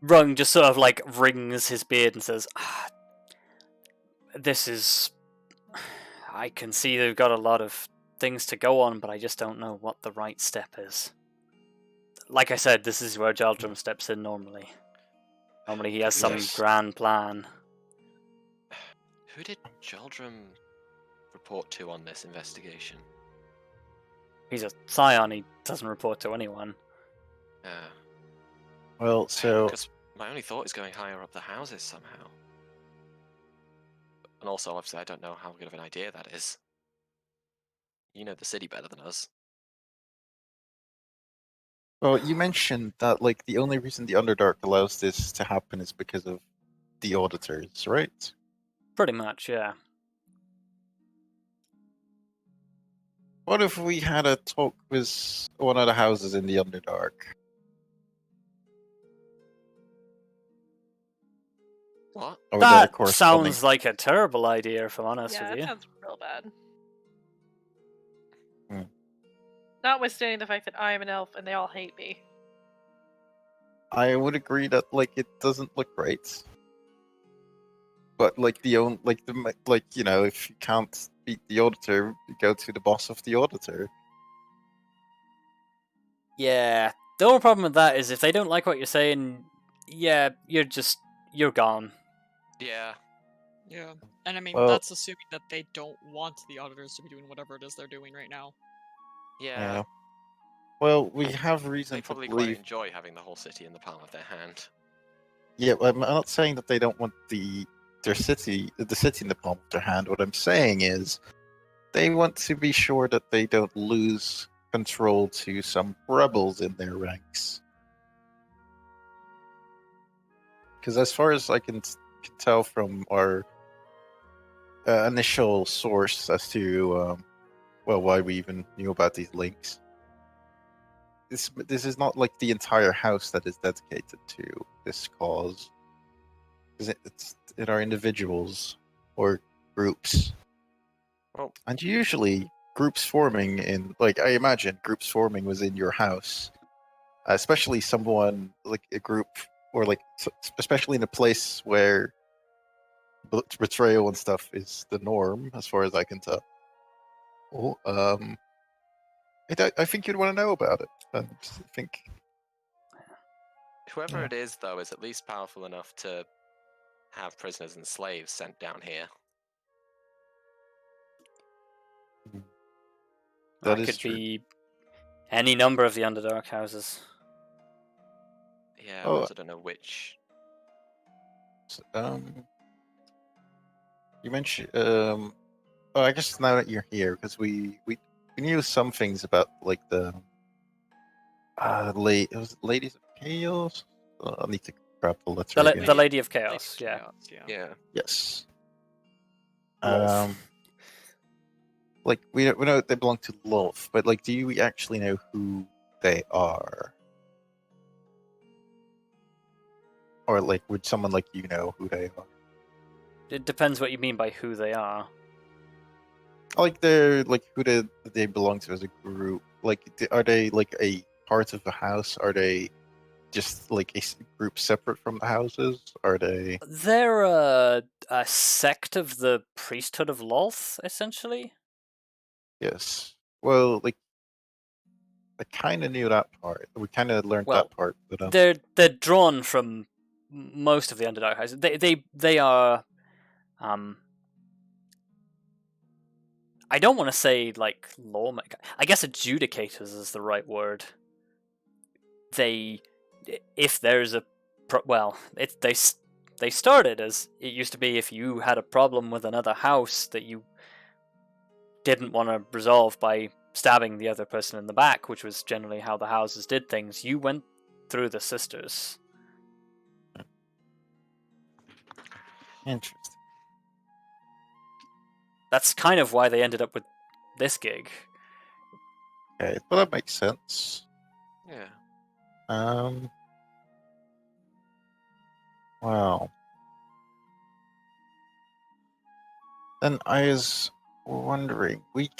Rung just sort of wrings his beard and says, "This is... I can see they've got a lot of things to go on, but I just don't know what the right step is." Like I said, this is where Jaldrum steps in normally. Normally he has some Yes. grand plan. Who did Jaldrum report to on this investigation? He's a scion, he doesn't report to anyone. Well, so Because my only thought is going higher up the houses somehow. And also, obviously, I don't know how good of an idea that is. You know the city better than us. well, you mentioned that the only reason the Underdark allows this to happen is because of the auditors, right? Pretty much, yeah. What if we had a talk with one of the houses in the Underdark? What? Or That their corresponding- sounds like a terrible idea, if I'm honest Yeah, with that you. sounds real bad. Hmm. Notwithstanding the fact that I am an elf and they all hate me. I would agree that it doesn't look right. But if you can't beat the auditor, you go to the boss of the auditor. Yeah, the only problem with that is if they don't like what you're saying, yeah, you're gone. Yeah. Yeah. And I mean, Well- that's assuming that they don't want the auditors to be doing whatever it is they're doing right now. Yeah. Well, we have reason They to probably quite believe. enjoy having the whole city in the palm of their hand. Yeah, I'm not saying that they don't want the city in the palm of their hand. What I'm saying is, they want to be sure that they don't lose control to some rebels in their ranks. Because as far as I can tell from our initial source as to why we even knew about these links. This is not like the entire house that is dedicated to this cause. It are individuals or groups. Well, and usually groups forming in, like, I imagine groups forming was in your house, especially someone like a group, or like especially in a place where betrayal and stuff is the norm, as far as I can tell. Well, I think you'd want to know about it, and I think whoever it is, though, is at least powerful enough to have prisoners and slaves sent down here. that That is could true. be any number of the Underdark houses. Yeah, Oh. I also don't know which. You mentioned. Oh, I guess now that you're here, because we knew some things about like the it was Ladies of Chaos. I'll need to grab the letter again. The Lady of Chaos, yeah. Yeah. Yes. Lolth. Like we know they belong to Lolth, but like, do you actually know who they are? Or like, would someone like you know who they are? It depends what you mean by who they are. Like, they're like, who do they belong to as a group? Like, are they like a part of the house? Are they just like a group separate from the houses? Are they? They're a sect of the priesthood of Lolth, essentially. Yes. Well, like, I kind of knew that part. We kind of learned that part, but they're drawn from most of the Underdark houses. They are. I don't want to say like lawmaker. I guess adjudicators is the right word. If there's a they started as it used to be. If you had a problem with another house that you didn't want to resolve by stabbing the other person in the back, which was generally how the houses did things, you went through the sisters. Interesting. That's kind of why they ended up with this gig. Okay, well, that makes sense. Yeah. Wow. Then I was wondering, I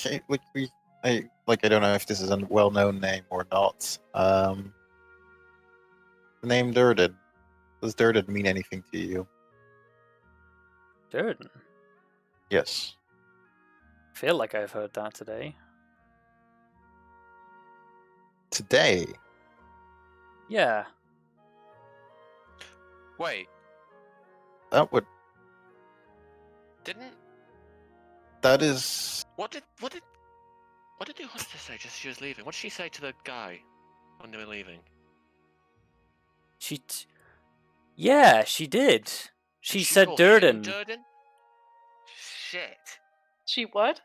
don't know if this is a well-known name or not. The name Thariz'dun. Does Thariz'dun mean anything to you? Thariz'dun? Yes. I feel like I've heard that today. Today? Yeah. Wait. That would. Didn't. That is. What did the hostess say just as she was leaving? What did she say to the guy when they were leaving? Yeah, she did. She said Thariz'dun. Thariz'dun? Shit. She what?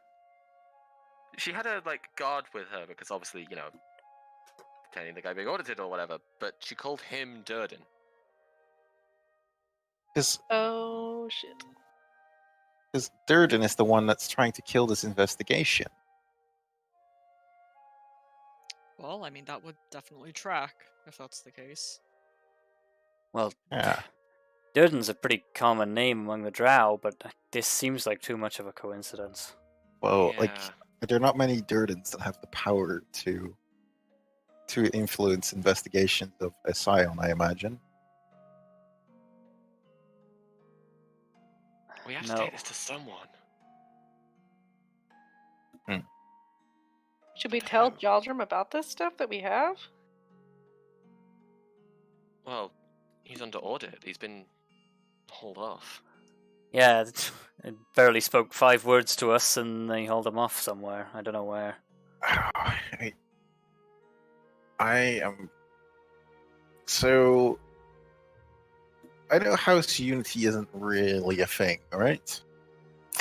She had a guard with her because obviously, pretending the guy being audited or whatever, but she called him Thariz'dun. Oh shit. Because Thariz'dun is the one that's trying to kill this investigation. Well, I mean, that would definitely track, if that's the case. Well, yeah. Thariz'dun's a pretty common name among the Drow, but this seems like too much of a coincidence. Well, there are not many Thariz'duns that have the power to influence investigations of a scion, I imagine. We have to take this to someone. Should we tell Jaldrum about this stuff that we have? Well, he's under audit. He's been hauled off. Yeah, it barely spoke 5 words to us, and they hauled him off somewhere. I don't know where. I am. So, I know house unity isn't really a thing, right?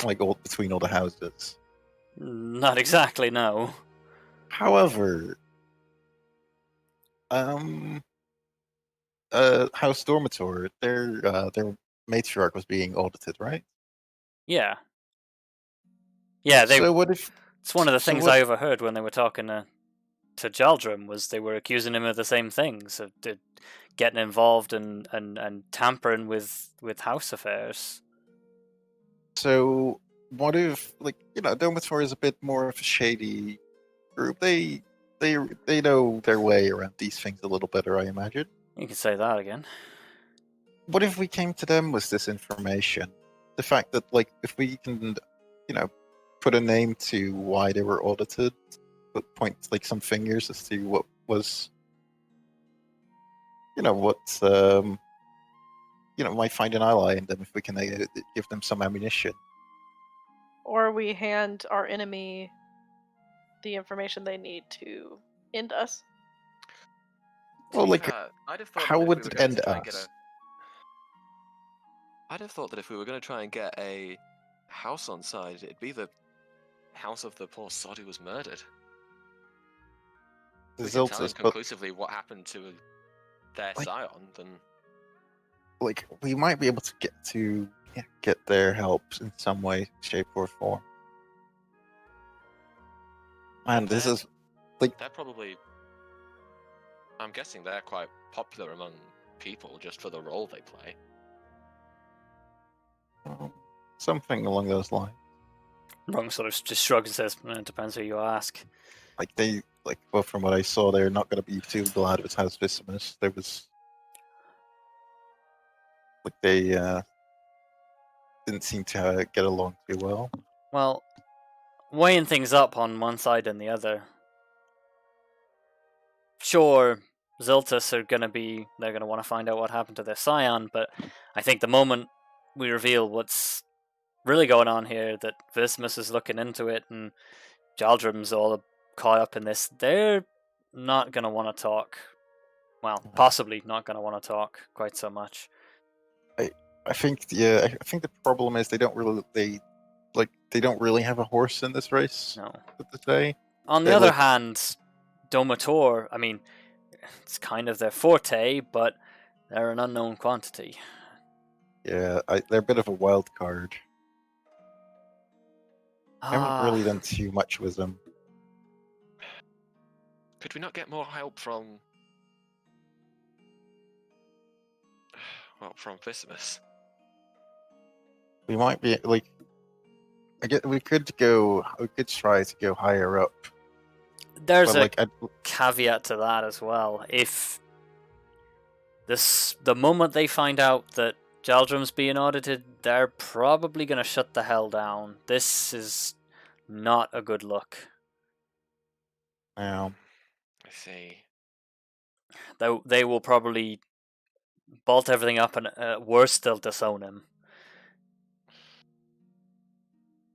Like between all the houses. Not exactly, no. However, House Dormitor, their matriarch was being audited, right? Yeah. Yeah, they. So what if It's one of the So things what- I overheard when they were talking to Jaldrum, was they were accusing him of the same things, of getting involved and tampering with house affairs. So what if, like, Daemaris is a bit more of a shady group. They know their way around these things a little better, I imagine. You can say that again. What if we came to them with this information? The fact that, like, if we can, put a name to why they were audited, but point, like, some fingers as to what was, might find an ally in them if we can give them some ammunition. Or we hand our enemy the information they need to end us. Well, like, I'd have thought how that if would we were it going end to try and get us? I'd have thought that if we were going to try and get a house on side, it'd be the house of the poor sod who was murdered. The We can tell them Ziltas, but, conclusively what happened to their Like- scion, then like, we might be able to get their help in some way, shape, or form. And this They're- is, like, they're probably... I'm guessing they're quite popular among people just for the role they play. something along those lines. Rung sort of just shrugs and says, "It depends who you ask." Well, from what I saw, they're not going to be too glad it was House Visimus. There was, like, they didn't seem to get along too well. Well, weighing things up on one side and the other. Sure, Ziltas are they're gonna want to find out what happened to their scion, but I think the moment we reveal what's really going on here, that Visimus is looking into it and Jaldrum's all caught up in this, they're not gonna want to talk. Well, possibly not gonna want to talk quite so much. I think the problem is they don't really have a horse in this race. No. To say. On the They're other like- hand, Domator, I mean, it's kind of their forte, but they're an unknown quantity. Yeah, they're a bit of a wild card. I haven't really done too much with them. Could we not get more help from... well, from Visimus? We might be like, we could try to go higher up. There's But, a caveat to that as well. If the moment they find out that Jaldrum's being audited, they're probably going to shut the hell down. This is not a good look. Yeah. I see. They will probably bolt everything up and, worse still, disown him.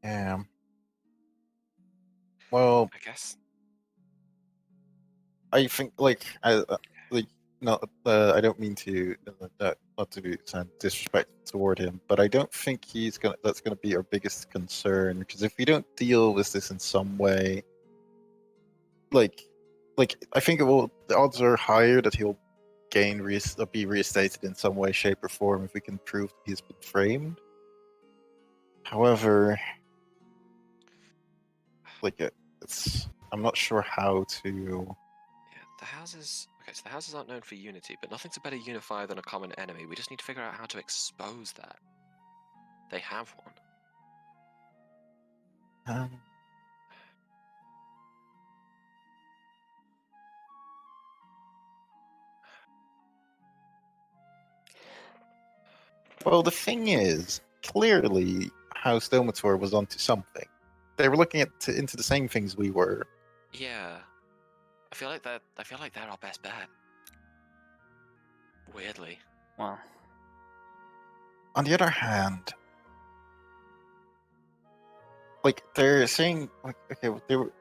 Yeah. Well, I guess. I think I don't mean to not to sound disrespectful toward him, but I don't think that's gonna be our biggest concern, because if we don't deal with this in some way, like I think the odds are higher that he'll be reinstated in some way, shape, or form if we can prove that he's been framed. However, I'm not sure how to. Yeah, the houses... Okay, so the houses aren't known for unity, but nothing's a better unifier than a common enemy. We just need to figure out how to expose that. They have one. Well, the thing is, clearly, House Domator was onto something. They were looking into the same things we were. Yeah. I feel like they're our best bet. Weirdly. Wow. On the other hand, they're saying, they were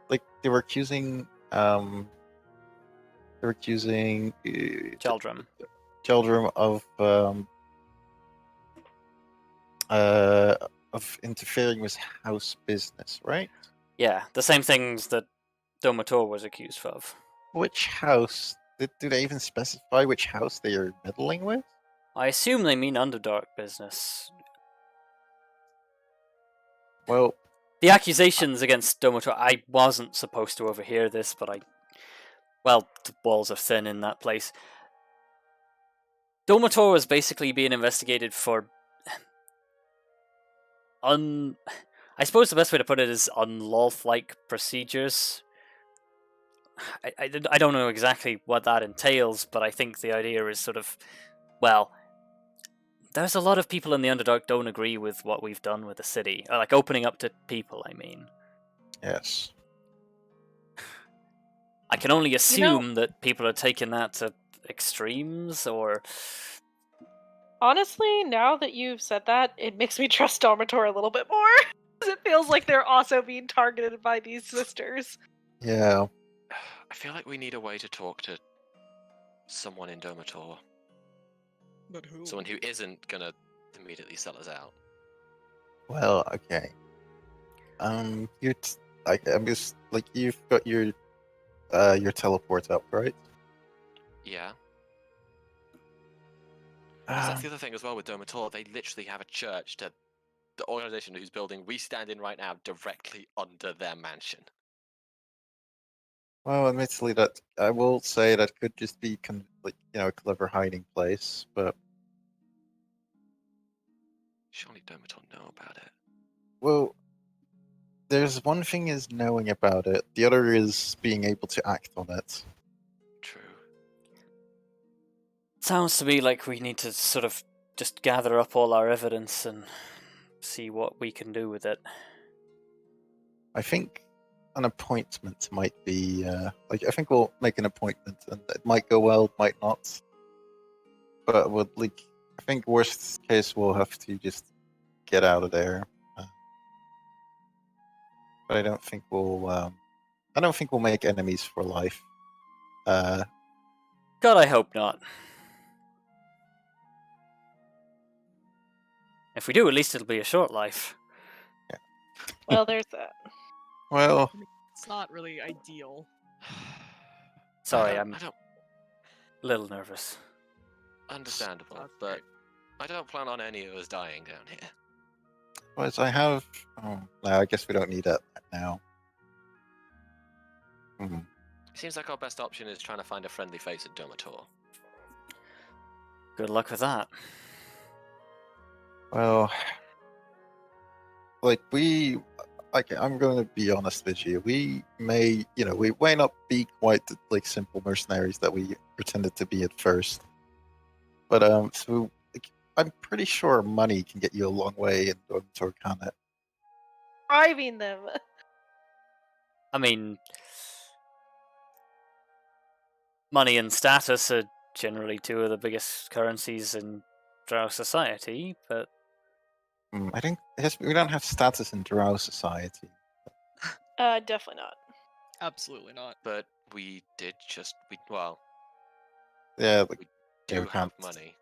accusing Jaldrum. of interfering with house business, right? Yeah, the same things that Domator was accused of. Which house? Do they even specify which house they are meddling with? I assume they mean Underdark business. Well, The accusations against Domator, I wasn't supposed to overhear this, but well, the walls are thin in that place. Domator was basically being investigated for I suppose the best way to put it is unlawful-like procedures. I don't know exactly what that entails, but I think the idea is sort of, well, there's a lot of people in the Underdark don't agree with what we've done with the city. Like, opening up to people, I mean. Yes. I can only assume that people are taking that to extremes, or... Honestly, now that you've said that, it makes me trust Domator a little bit more. Because it feels like they're also being targeted by these sisters. Yeah. I feel like we need a way to talk to someone in Domator. But who? Someone who isn't gonna immediately sell us out. Well, okay. I'm just like you've got your teleport up, right? Yeah. 'Cause that's the other thing as well with Domator. They literally have a church to the organization whose building we stand in right now directly under their mansion. Well, admittedly, that I will say that could just be a clever hiding place, but Surely Domator know about it. well, there's one thing is knowing about it. The other is being able to act on it. True. Sounds to me like we need to sort of just gather up all our evidence and see what we can do with it. I think an appointment might be I think we'll make an appointment, and it might go well, might not. But I think worst case we'll have to just get out of there. But I don't think we'll make enemies for life. God, I hope not. If we do, at least it'll be a short life. Yeah. Well, there's that. Well, It's not really ideal. Sorry, I'm I don't a little nervous. understandable, That's but great. I don't plan on any of us dying down here. as I have. Oh, no, I guess we don't need that now. Hmm. Seems like our best option is trying to find a friendly face at Domator. Good luck with that. Well, I'm going to be honest with you. We may not be quite like simple mercenaries that we pretended to be at first. But so I'm pretty sure money can get you a long way in Dormitory, can it? Driving them. I mean, money and status are generally two of the biggest currencies in Drow society, but I think we don't have status in Drow society. Definitely not. Absolutely not. But we did Yeah, we do we have can't. money.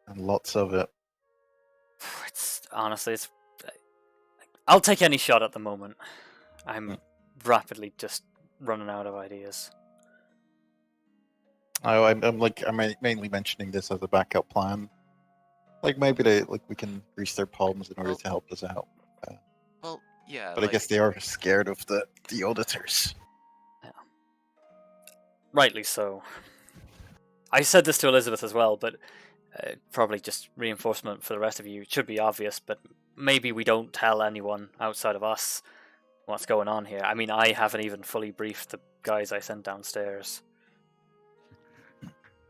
And lots of it. honestly, I'll take any shot at the moment. I'm rapidly just running out of ideas. I'm mainly mentioning this as a backup plan. Like maybe we can grease their palms in order to help us out. Well, yeah. But I guess they are scared of the auditors. Yeah. Rightly so. I said this to Elizabeth as well, but probably just reinforcement for the rest of you. It should be obvious, but maybe we don't tell anyone outside of us what's going on here. I mean, I haven't even fully briefed the guys I sent downstairs.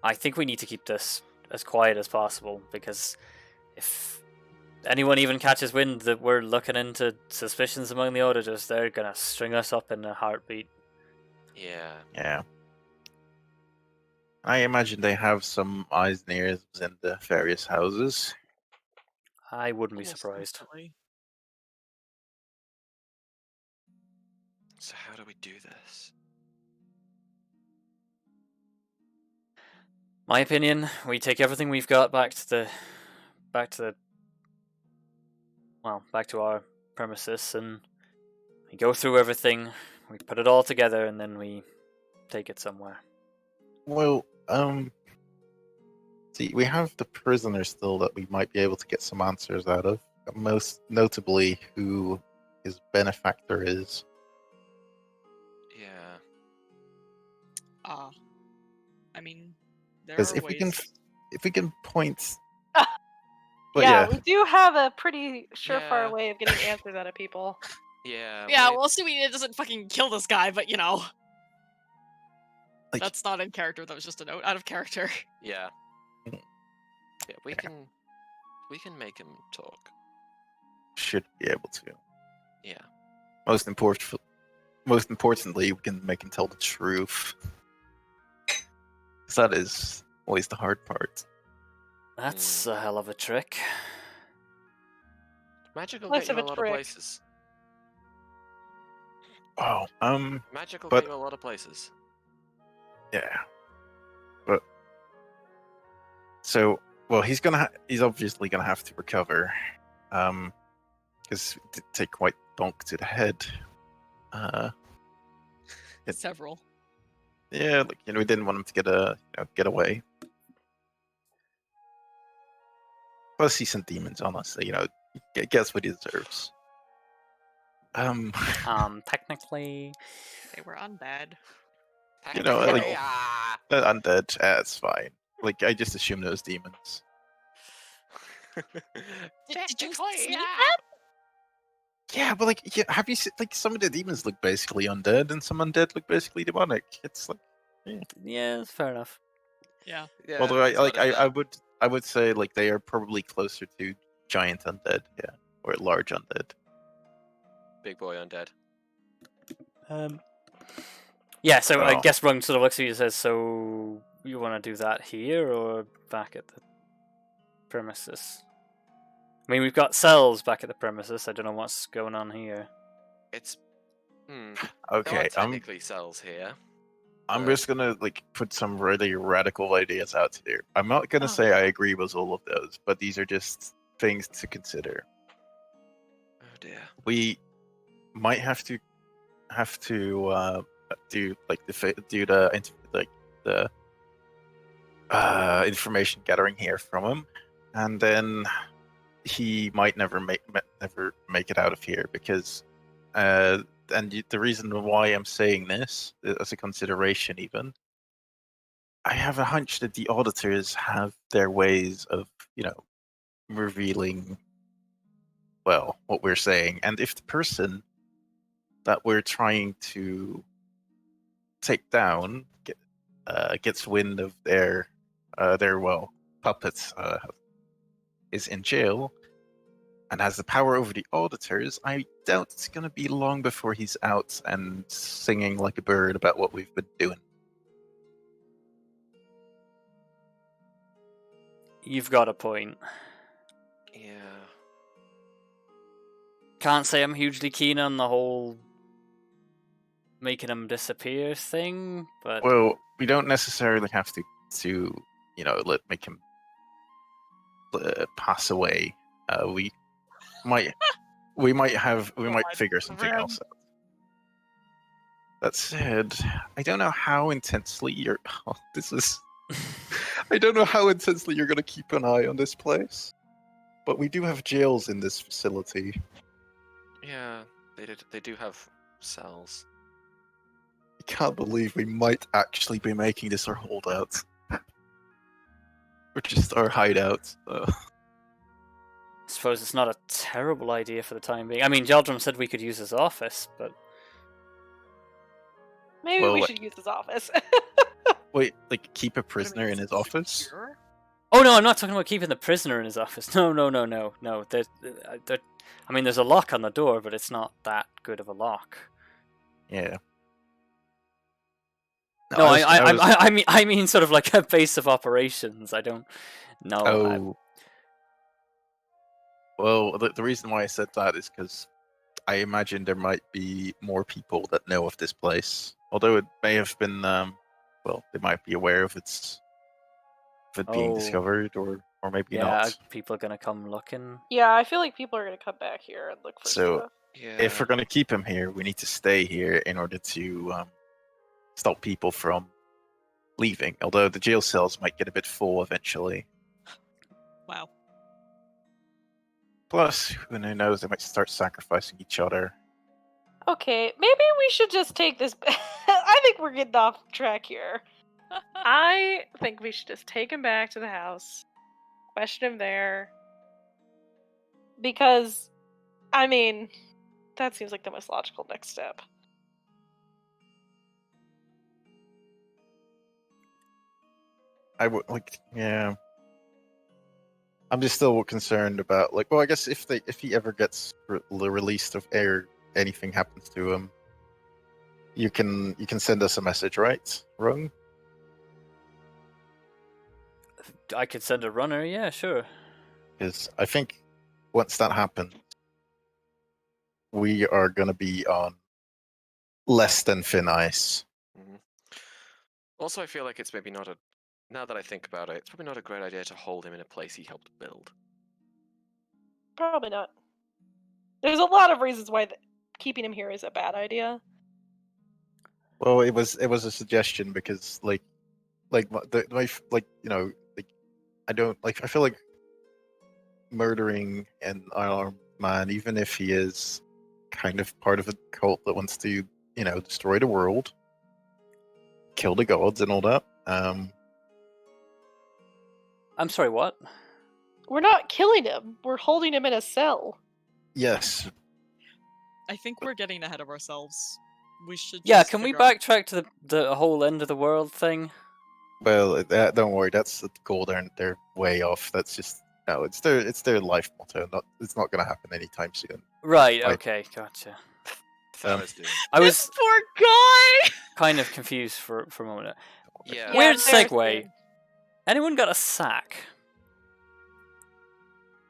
I think we need to keep this as quiet as possible, because if anyone even catches wind that we're looking into suspicions among the auditors, they're gonna string us up in a heartbeat. Yeah. I imagine they have some eyes and ears in the various houses. I wouldn't be Almost surprised. instantly. So how do we do this? My opinion, we take everything we've got back to our premises, and we go through everything, we put it all together, and then we take it somewhere. Well, see, we have the prisoners still that we might be able to get some answers out of. Most notably, who his benefactor is. Yeah. I mean, there Because are if ways. we can point, but Yeah, we do have a pretty surefire Yeah. way of getting answers out of people. Yeah. Yeah, well, assuming it doesn't fucking kill this guy, but you know. like, That's not in character, that was just a note. Out of character. Yeah. Mm. Yeah, we can make him talk. should be able to. Yeah. Most importantly, we can make him tell the truth. 'Cause that is always the hard part. That's a hell of a trick. Magic will Less get you of a a lot trick. of places. Oh, Magic will but- get you a lot of places. yeah. But so, well, he's obviously gonna have to recover, because it did take quite bonk to the head. Several. Yeah, like, we didn't want him to get away. Plus, he's sent demons on us, so, gets what he deserves. Technically, They were undead. Like, Yeah. undead, it's fine. Like, I just assumed it was demons. Did you see yeah. that? Yeah, but like, have you seen, like, some of the demons look basically undead, and some undead look basically demonic. It's like, yeah, fair enough. Yeah. Yeah, although it's not I would say like they are probably closer to giant undead, yeah, or large undead. big boy undead. Yeah, so I Oh. guess Rung sort of looks at you and says, so you want to do that here or back at the premises? I mean, we've got cells back at the premises. I don't know what's going on here. It's there Okay, are technically cells here. I'm but- just gonna like put some really radical ideas out here. I'm not gonna say I agree with all of those, but these are just things to consider. Oh dear. We might have to do like the information gathering here from him, and then he might never make it out of here because the reason why I'm saying this as a consideration, even, I have a hunch that the auditors have their ways of revealing what we're saying, and if the person that we're trying to take down gets wind of their puppets is in jail and has the power over the auditors, I doubt it's going to be long before he's out and singing like a bird about what we've been doing. You've got a point. Yeah. Can't say I'm hugely keen on the whole making him disappear thing, but Well, we don't necessarily have to make him pass away. We might figure something Ren. else out. That said, I don't know how intensely you're. Oh, this is. I don't know how intensely you're going to keep an eye on this place, but we do have jails in this facility. Yeah, they do have cells. I can't believe we might actually be making this our holdout. Or just our hideout. I suppose it's not a terrible idea for the time being. I mean, Jaldrum said we could use his office, but Maybe Well, we like- should use his office. Wait, like keep a prisoner in his office? Secure? oh no, I'm not talking about keeping the prisoner in his office. No. I mean, there's a lock on the door, but it's not that good of a lock. Yeah. No, was- I mean, sort of like a base of operations. I don't know. Oh. Well, the reason why I said that is because I imagine there might be more people that know of this place. Although it may have been, they might be aware of it being Oh. discovered, or maybe Yeah, not. people are gonna come looking. Yeah, I feel like people are gonna come back here and look for So- stuff. Yeah. If we're going to keep him here, we need to stay here in order to stop people from leaving. Although the jail cells might get a bit full eventually. Wow. Plus, who knows, they might start sacrificing each other. Okay, maybe we should just take this. I think we're getting off track here. I think we should just take him back to the house, question him there. Because, I mean, that seems like the most logical next step. I would yeah. I'm just still concerned about well, I guess if he ever gets released of air, anything happens to him, you can send us a message, right, Rung? I could send a runner, yeah, sure. Because I think once that happens, we are going to be on less than thin ice. Mm-hmm. Also, I feel like it's maybe not now that I think about it, it's probably not a great idea to hold him in a place he helped build. Probably not. There's a lot of reasons why keeping him here is a bad idea. Well, it was a suggestion because I don't I feel like murdering an unarmed man, even if he is kind of part of a cult that wants to destroy the world, kill the gods and all that. I'm sorry, what? We're not killing him. We're holding him in a cell. Yes. I think we're getting ahead of ourselves. We should. Yeah, just can we figure out- backtrack to the whole end of the world thing? Well, don't worry. That's the goal. They're way off. That's just it's their life motto. It's not going to happen anytime soon. Right. Okay. Gotcha. Thariz'dun. I was This poor guy. kind of confused for a moment. Yeah. Yeah, Weird Thariz'dun. segue. Anyone got a sack?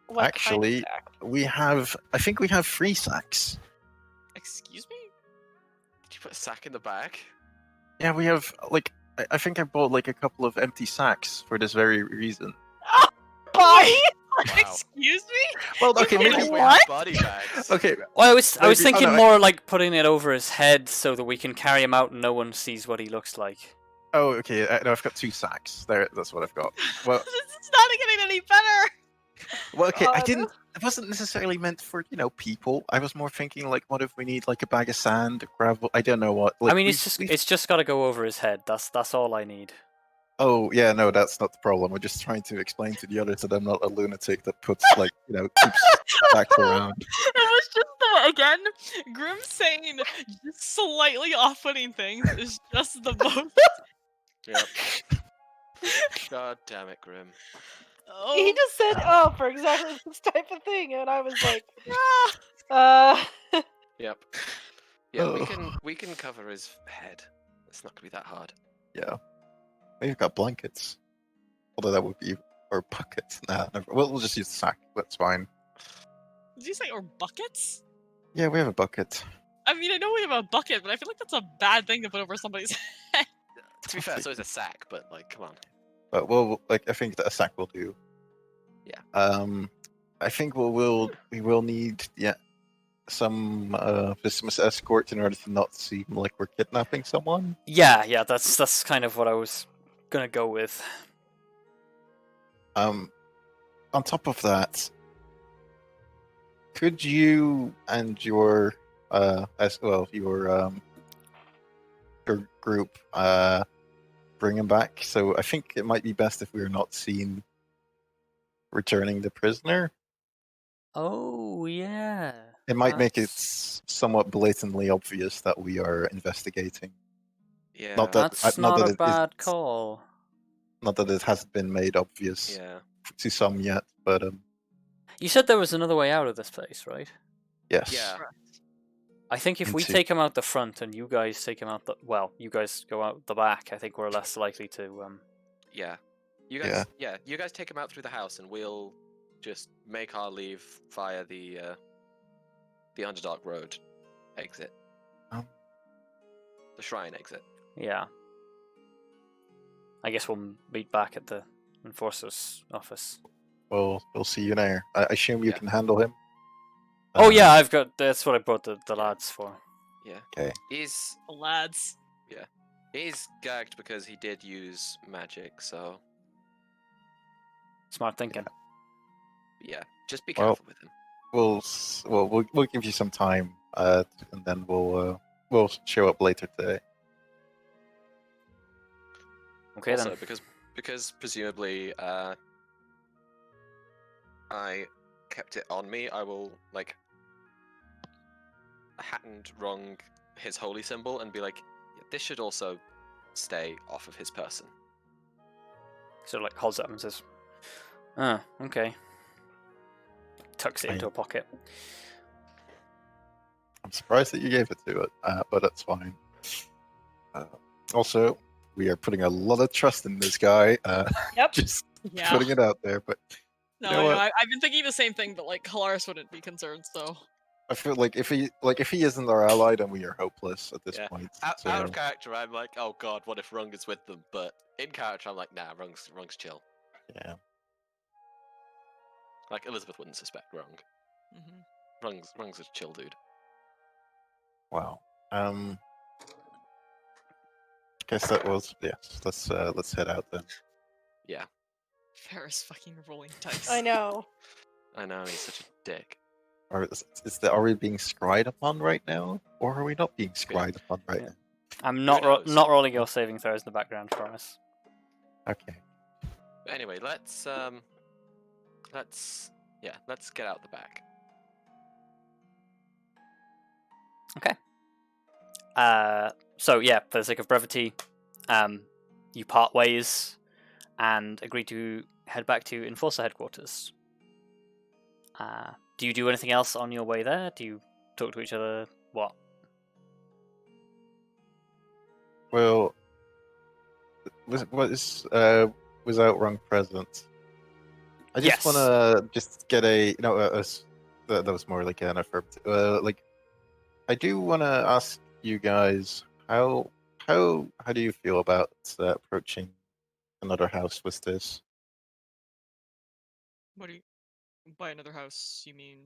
What Actually, kind of we have. I think we have 3 sacks. Excuse me. Did you put a sack in the bag? Yeah, we have I think I bought a couple of empty sacks for this very reason. body? Excuse me. Well, okay, did maybe. We What? have body bags. Okay, Well, I was Maybe- thinking oh, no, more like putting it over his head so that we can carry him out and no one sees what he looks like. oh, okay. No, I've got 2 sacks. There, that's what I've got. Well, This is not getting any better. okay. I God. didn't. It wasn't necessarily meant for people. I was more thinking what if we need a bag of sand, gravel? I don't know what. I mean, it's just got to go over his head. That's all I need. Oh yeah, no, that's not the problem. We're just trying to explain to the others that I'm not a lunatic that puts keeps sacks around. It was just again, Grim saying just slightly off-putting things is just the most. Yep. God damn it, Grim. Oh, He just said, "Oh, for exactly this type of thing," and I was like, ah. Yep. Yeah, Oh. we can cover his head. It's not gonna be that hard. Yeah, we've got blankets. Although that would be or buckets. Nah, never. We'll just use the sack. That's fine. Did you say or buckets? Yeah, we have a bucket. I mean, I know we have a bucket, but I feel like that's a bad thing to put over somebody's head. To be fair, so is a sack, but come on. But we'll I think that a sack will do. Yeah. I think we will need some escort in order to not seem like we're kidnapping someone. Yeah, that's kind of what I was gonna go with. On top of that, could you and your your group bring him back? So I think it might be best if we are not seen returning the prisoner. Oh yeah. It might make it That's- somewhat blatantly obvious that we are investigating. Yeah. Not that That's not not that a it bad is- call. Not that it hasn't been made obvious Yeah. to some yet, but You said there was another way out of this place, right? yes. Yeah. I think if we Into- take him out the front and you guys take him out you guys go out the back, I think we're less likely to Yeah. You guys. Yeah. You guys take him out through the house, and we'll just make our leave via the Underdark Road exit. Oh. The shrine exit. yeah. I guess we'll meet back at the enforcer's office. We'll see you there. I assume you Yeah. can handle him. Oh yeah, that's what I brought the lads for. Yeah. Okay. He's Lads. he's gagged because he did use magic. So Smart thinking. yeah, just be Well- careful with him. we'll give you some time, and then we'll show up later today. Okay Also, then. because presumably I kept it on me, I will like hand wrong his holy symbol and be like, "Yeah, this should also stay off of his person." So like holds it up and says, "Ah, okay." Tucks it into a pocket. I'm surprised that you gave it to it, but that's fine. Also, we are putting a lot of trust in this guy. Yep. Just Yeah. putting it out there, but No, you know what? I've been thinking the same thing, but like Kelariis wouldn't be concerned, so. I feel like if he isn't our ally, then we are hopeless at this Yeah. point. Out So of character, I'm like, "Oh God, what if Rung is with them?" But in character, I'm like, "Nah, Rung's chill." yeah, Like Elizabeth wouldn't suspect Rung. Mm-hmm. Rung's a chill dude. wow. Guess that was yes. Let's head out then. Yeah, Ferrous fucking rolling dice. I know. I know he's such a dick. Are we being scried upon right now, or are we not being scried upon right Yeah. now? I'm Who not knows? not rolling your saving throws in the background, promise. Okay. But anyway, let's get out the back. So yeah, for the sake of brevity, you part ways and agree to head back to Enforcer headquarters. Do you do anything else on your way there? Do you talk to each other? What? Well, without wrong present. I just Yes. want to just get that was more like an affirmative. Like, I do want to ask you guys how do you feel about approaching another house with this? What do you. By another house, you mean.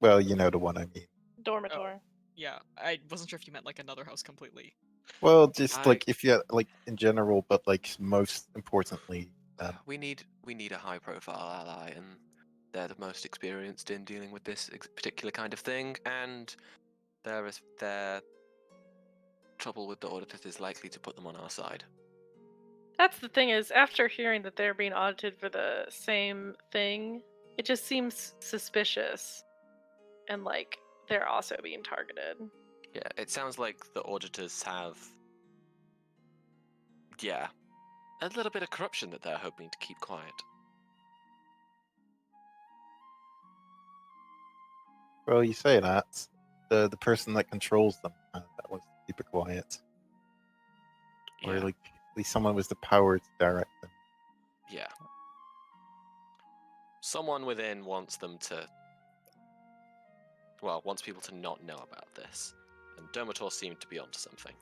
Well, you know the one I mean. Dormitory. Yeah, I wasn't sure if you meant like another house completely. Well, just I- like if you like in general, but like most importantly, We need a high-profile ally, and they're the most experienced in dealing with this particular kind of thing. And their trouble with the auditors is likely to put them on our side. That's the thing is, after hearing that they're being audited for the same thing, it just seems suspicious. And like, they're also being targeted. Yeah, it sounds like the auditors have, a little bit of corruption that they're hoping to keep quiet. well, you say that the person that controls them that was keep it quiet, or Yeah, like at least someone with the power to direct them. yeah. Someone within wants them to, wants people to not know about this, and Domator seemed to be onto something.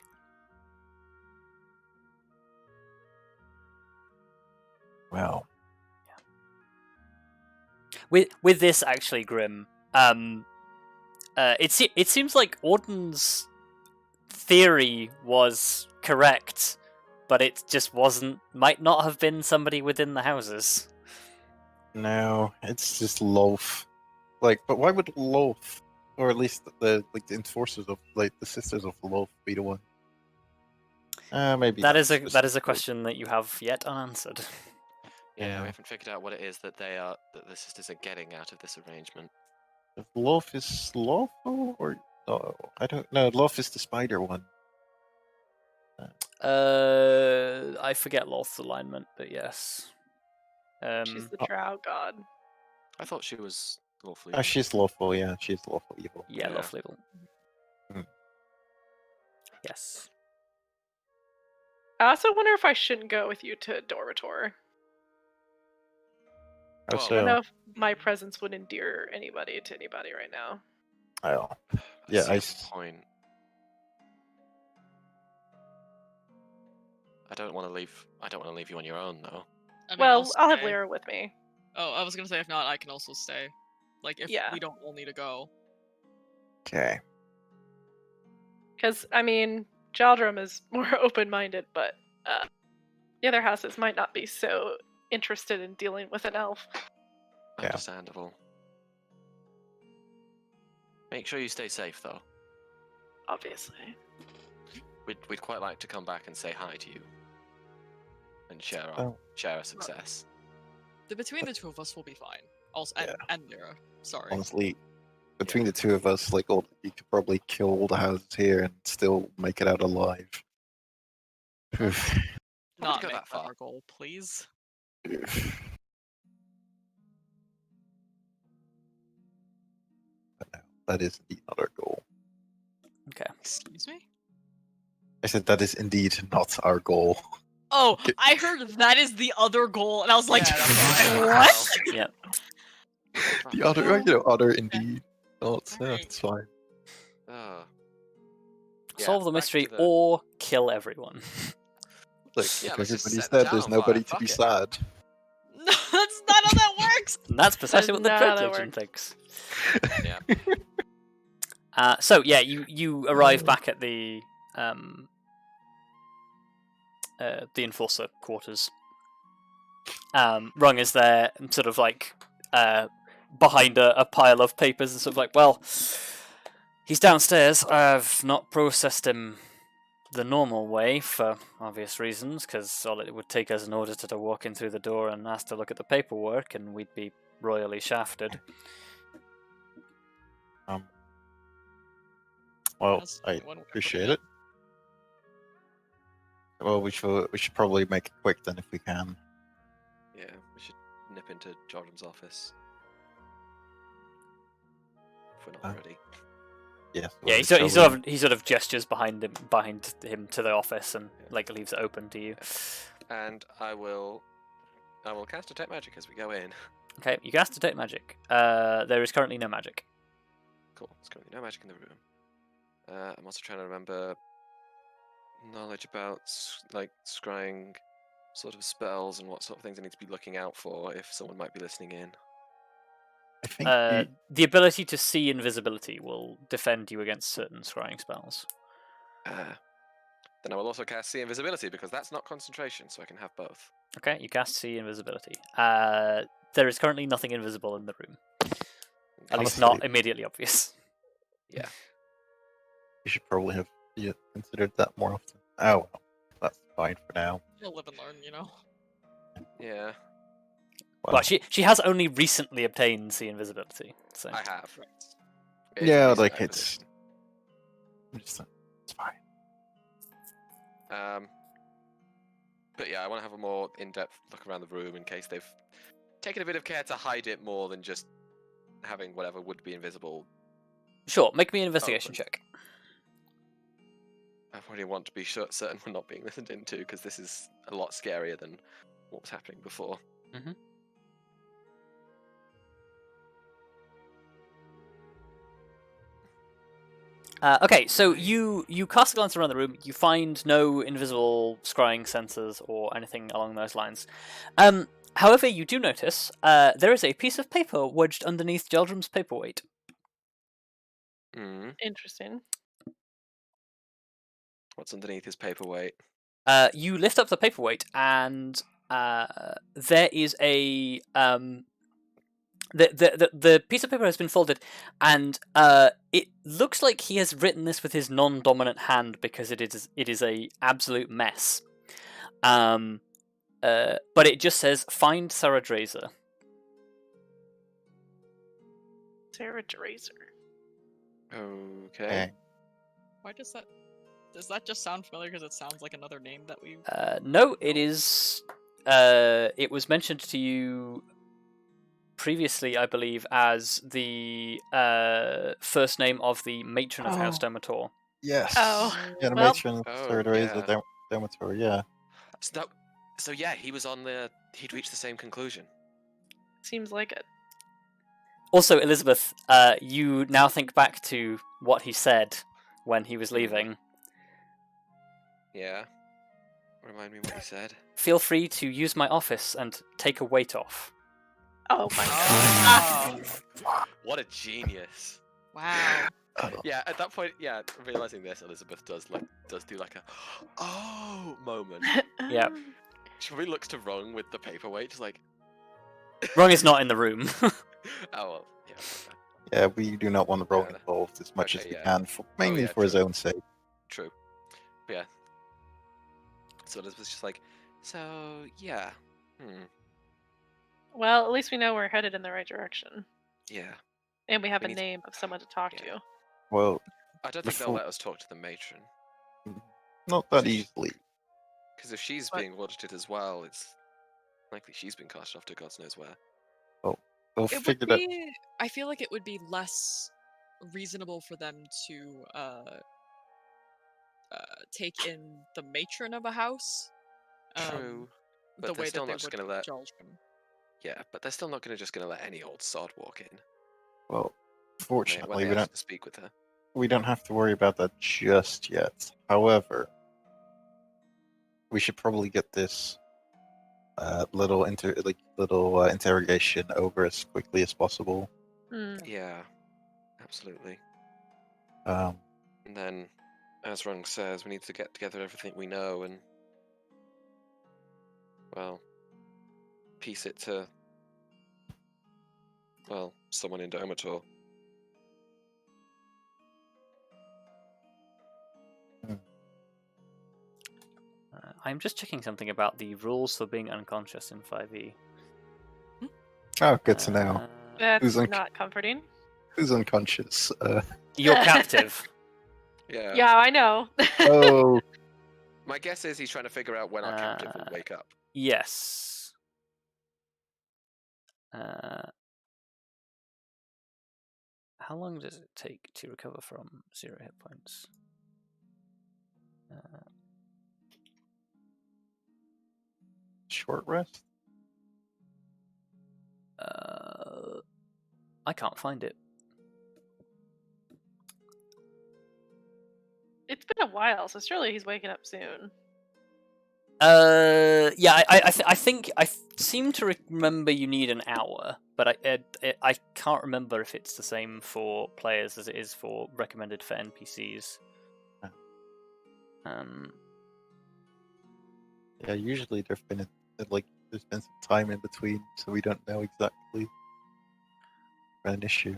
Well, With this actually, Grim, it seems like Auden's theory was correct, but it just wasn't. Might not have been somebody within the houses. no, it's just Loaf. Like, but why would Loaf, or at least the enforcers of like the sisters of Loaf, be the one? Maybe That not is a specifically. question that you have yet unanswered. Yeah, Yeah. we haven't figured out what it is that that the sisters are getting out of this arrangement. If Loaf is lawful, or no, I don't know. Loaf is the spider one. I forget Loth's alignment, but yes. She's the drow god. I thought she was lawfully. Oh, she's lawful. Yeah, she's lawful evil. yeah, Yeah. lawful evil. Hmm. Yes. I also wonder if I shouldn't go with you to dormitory. How Well, I don't so? know if my presence would endear anybody to anybody right now. Oh, I yeah, see I your s- point. I don't want to leave you on your own, though. I mean, Well, I'll have stay. Lyra with me. Oh, I was gonna say if not, I can also stay. Like if Yeah. we don't all need to go. okay. Because, I mean, Jaldrum is more open-minded, but the other houses might not be so interested in dealing with an elf. Yeah. Understandable. Make sure you stay safe, though. Obviously. We'd quite like to come back and say hi to you. And share a success. Between the two of us, will be fine. Also, and Lyra. Sorry. Honestly, between the two of us, like, you could probably kill all the houses here and still make it out alive. Not go make that that far. our goal, please. No, that is indeed not our goal. Okay. Excuse me? I said that is indeed not our goal. Oh, Okay. I heard that is the other goal, and I was like, Yeah, that's what I what? Yeah. The other indeed. Not. Yeah, Alright. it's fine. Oh. Yeah, Solve the back mystery to the- or kill everyone. Look, Yeah, if let's just everybody's set the dead, town there's on nobody fire, to be fuck it. sad. No, that's not how that works! And that's precisely what the not Dread how that Legend works. thinks. Yeah. So yeah, you arrive back at the enforcer quarters. Rung is there, sort of like behind a pile of papers, and sort of like, well, he's downstairs. I've not processed him the normal way for obvious reasons, because all it would take as an auditor to walk in through the door and ask to look at the paperwork, and we'd be royally shafted. Well, That's I one way of putting appreciate it. Well, we should probably make it quick then if we can. Yeah, we should nip into Jordan's office. If we're not already. Yes. Yeah, he sort of gestures behind him to the office and like leaves it open to you. And I will cast Detect Magic as we go in. Okay, you cast Detect Magic. There is currently no magic. Cool. There's currently no magic in the room. I'm also trying to remember knowledge about like scrying sort of spells and what sort of things I need to be looking out for if someone might be listening in. I think The ability to see invisibility will defend you against certain scrying spells. Then I will also cast See Invisibility because that's not concentration, so I can have both. Okay, you cast See Invisibility. There is currently nothing invisible in the room. At least not immediately obvious. Yeah. you should probably have considered that more often. Oh, well, that's fine for now. You'll live and learn, you know. Yeah, Well, she has only recently obtained See Invisibility. So. I have. Right. It is a yeah, recent like acquisition. it's fine. But yeah, I want to have a more in-depth look around the room in case they've taken a bit of care to hide it more than just having whatever would be invisible. Sure, make me an investigation check. I really want to be certain we're not being listened into because this is a lot scarier than what was happening before. Mm-hmm. Okay, so you cast a glance around the room. You find no invisible scrying sensors or anything along those lines. However, you do notice there is a piece of paper wedged underneath Geldrum's paperweight. Interesting. What's underneath his paperweight? You lift up the paperweight, and there is a the piece of paper has been folded, and it looks like he has written this with his non-dominant hand because it is a absolute mess. But it just says "Find Thariz'dun." Thariz'dun. Okay. Why does that just sound familiar because it sounds like another name that we... No, it is. It was mentioned to you previously, I believe, as the first name of the matron of House Daemaris. Yes. Oh. Yeah, the Well- matron, Oh, Thariz'dun, Daemaris, yeah. So yeah, he'd reached the same conclusion. Seems like it. Also, Elizabeth, you now think back to what he said when he was leaving. Yeah. Remind me what he said. Feel free to use my office and take a weight off. Oh my god. Oh, What a genius. wow. Yeah, at that point, yeah, realizing this, Elizabeth does do like a oh moment. Yeah. She probably looks to Rung with the paperweight, just like Rung is not in the room. oh well, yeah. Okay. Yeah, we do not want the rogue Yeah. involved as much as Okay, we yeah. can, mainly yeah, for his true. own sake. True. But yeah. So this was just like, so yeah. Well, at least we know we're headed in the right direction. Yeah. And we have We a need to- name of someone to talk Yeah. to. Well, I don't think they'll Before- let us talk to the matron. not that So she- easily. Because if she's But- being audited as well, it's likely she's been cast off to God knows where. They'll It would figure that. be. I feel like it would be less reasonable for them to take in the matron of a house. True. But The they're way still that they not just would gonna let. Jaldrum. Yeah, but they're still not just gonna let any old sod walk in. Well, When fortunately, they we ask don't. to speak with her. We don't have to worry about that just yet. However, we should probably get this little interrogation over as quickly as possible. Yeah, absolutely. Um, And then, as Rung says, we need to get together everything we know and, well, piece it to, well, someone in Domator. I'm just checking something about the rules for being unconscious in 5e. oh, good to know. That's Who's un- not comforting. Who's unconscious? You're captive. Yeah. Yeah, I know. Oh, My guess is he's trying to figure out when our captive will wake up. Yes. How long does it take to recover from 0 hit points? short rest. I can't find it. It's been a while, so surely he's waking up soon. Yeah, I think I seem to remember you need an hour, but I can't remember if it's the same for players as it is for recommended for NPCs. Yeah, usually there's been some time in between, so we don't know exactly an issue.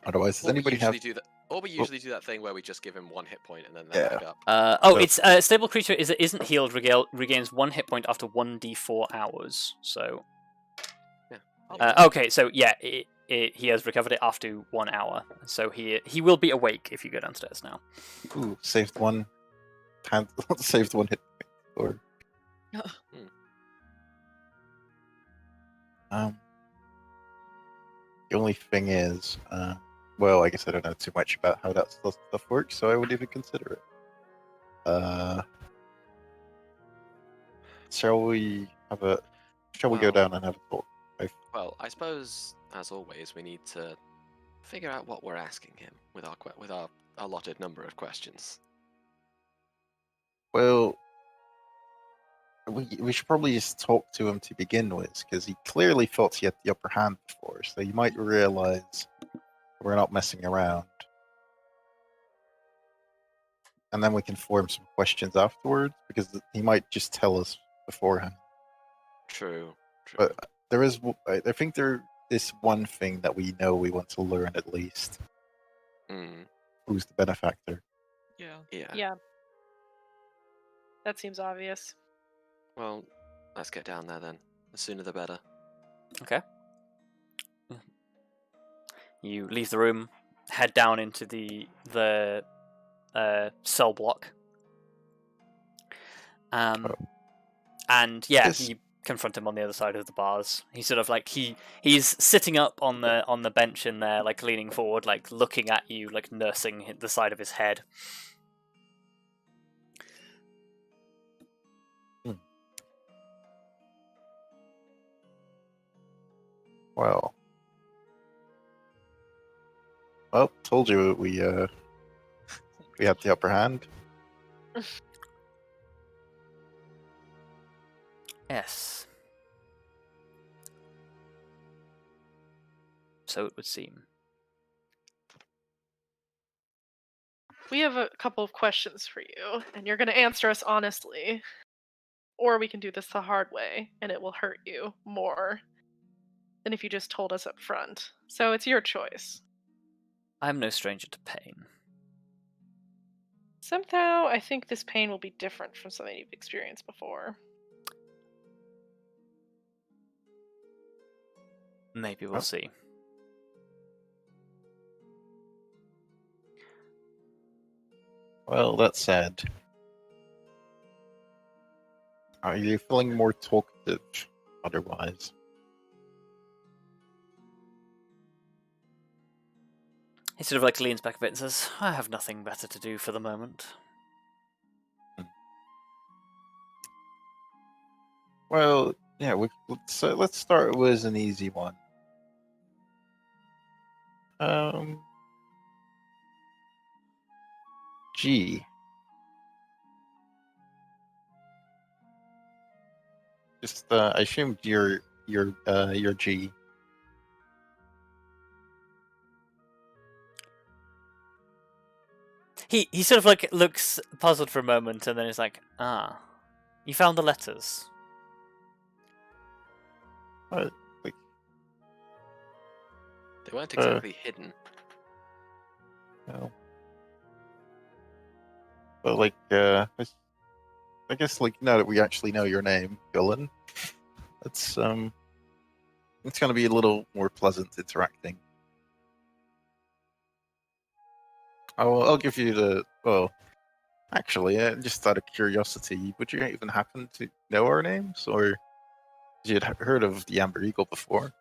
Otherwise, does anybody have? Or we usually do that thing where we just give him 1 hit point and then Yeah. they're back up. So- It's stable creature isn't healed regains 1 hit point after 1d4 hours. So okay, so yeah, he has recovered it after 1 hour, so he will be awake if you go downstairs now. Ooh, saved one. Saved 1 hit point. Or the only thing is, well, I guess I don't know too much about how that stuff works, so I wouldn't even consider it. Shall we go down and have a talk? Well, I suppose, as always, we need to figure out what we're asking him with our allotted number of questions. Well, we should probably just talk to him to begin with, because he clearly thought he had the upper hand before, so you might realize we're not messing around. And then we can form some questions afterwards, because he might just tell us beforehand. True. But I think there is one thing that we know we want to learn at least. Who's the benefactor? Yeah. That seems obvious. Well, let's get down there then. The sooner the better. Okay. You leave the room, head down into the cell block. And yeah, you confront him on the other side of the bars. He's sort of like he's sitting up on the bench in there, like leaning forward, like looking at you, like nursing the side of his head. Well, told you we had the upper hand. Yes. So it would seem. We have a couple of questions for you, and you're going to answer us honestly. or we can do this the hard way, and it will hurt you more than if you just told us up front. So it's your choice. I'm no stranger to pain. Somehow, I think this pain will be different from something you've experienced before. Maybe we'll see. Well, that said, are you feeling more talkative otherwise? He sort of like leans back a bit and says, I have nothing better to do for the moment. Well, yeah, let's start with an easy one. G. Just I assumed you're G. He sort of like looks puzzled for a moment and then he's like, ah, you found the letters. What? They weren't exactly hidden. No. But like, I guess like now that we actually know your name, villain, it's going to be a little more pleasant interacting. I'll give you the actually, just out of curiosity, would you even happen to know our names, or you'd heard of the Amber Eagle before?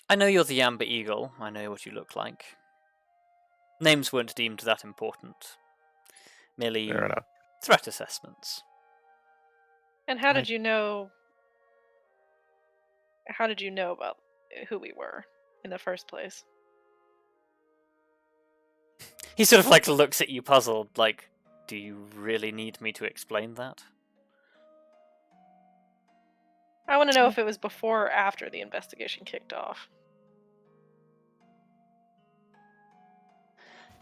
I know you're the Amber Eagle. I know what you look like. Names weren't deemed that important. Merely Fair enough. threat assessments. And how did you know? How did you know about who we were in the first place? He sort of like looks at you puzzled, like, do you really need me to explain that? I want to know if it was before or after the investigation kicked off.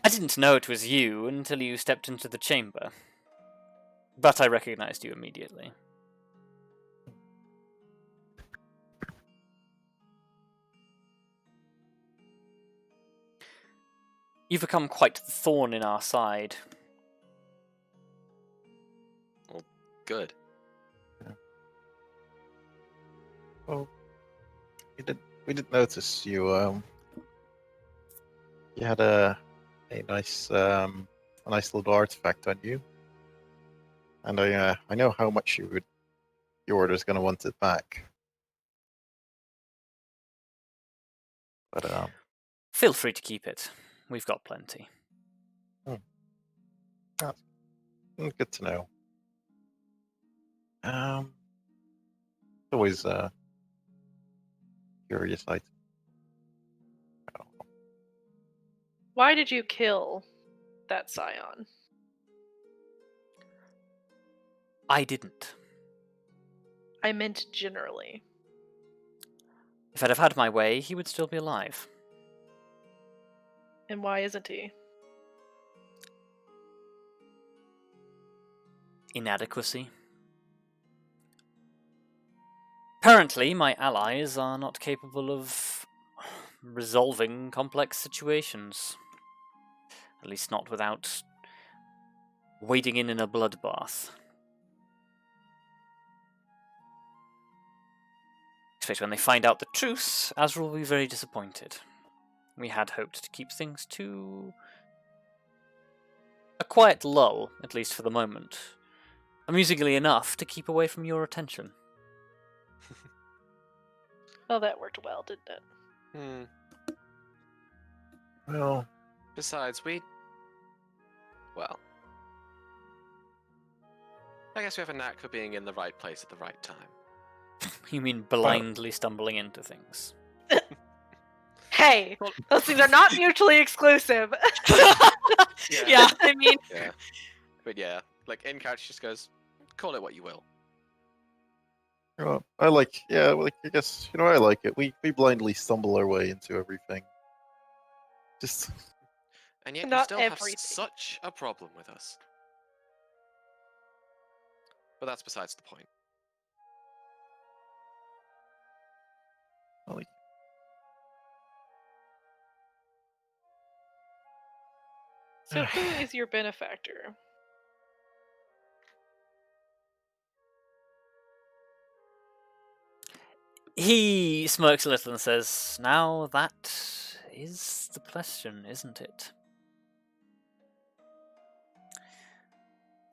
I didn't know it was you until you stepped into the chamber. But I recognized you immediately. You've become quite the thorn in our side. Well, good. Well, we did notice you. You had a nice little artifact on you, and I know how much your order's going to want it back. But Feel free to keep it. We've got plenty. That's good to know. Always curious item. Why did you kill that scion? I didn't. I meant generally. If I'd have had my way, he would still be alive. And why isn't he? Inadequacy. Apparently, my allies are not capable of resolving complex situations. At least not without wading in a bloodbath. Especially when they find out the truth, Azra will be very disappointed. We had hoped to keep things to a quiet lull, at least for the moment. Amusingly enough, to keep away from your attention. Oh, that worked well, didn't it? Well, Besides, well, I guess we have a knack for being in the right place at the right time. You mean blindly stumbling into things? Hey, those things are not mutually exclusive. Yeah, I mean, Yeah. But yeah, like in-couch just goes, call it what you will. well, I guess I like it. We blindly stumble our way into everything. Just And yet you Not still have everything. such a problem with us. But that's besides the point. Well, So who is your benefactor? He smirks a little and says, "Now that is the question, isn't it?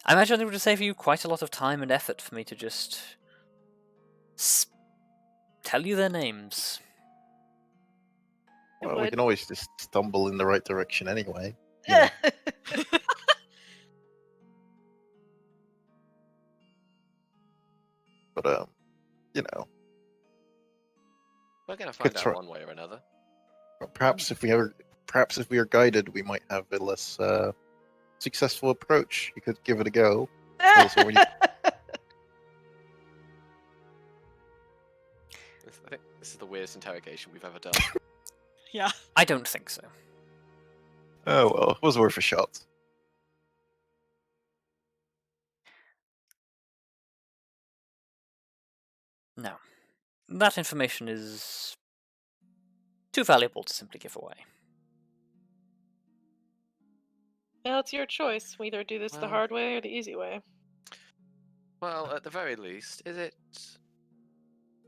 I imagine it would save you quite a lot of time and effort for me to just tell you their names." well, we would. can always just stumble in the right direction anyway. Yeah. But you know, We're gonna Could find out try- one way or another. perhaps if we are guided, we might have a less successful approach. You could give it a go. Tell us what you- I think this is the weirdest interrogation we've ever done. Yeah. I don't think so. Oh well, it was worth a shot. No. That information is too valuable to simply give away. Well, it's your choice. We either do this the Well- hard way or the easy way. Well, at the very least, is it...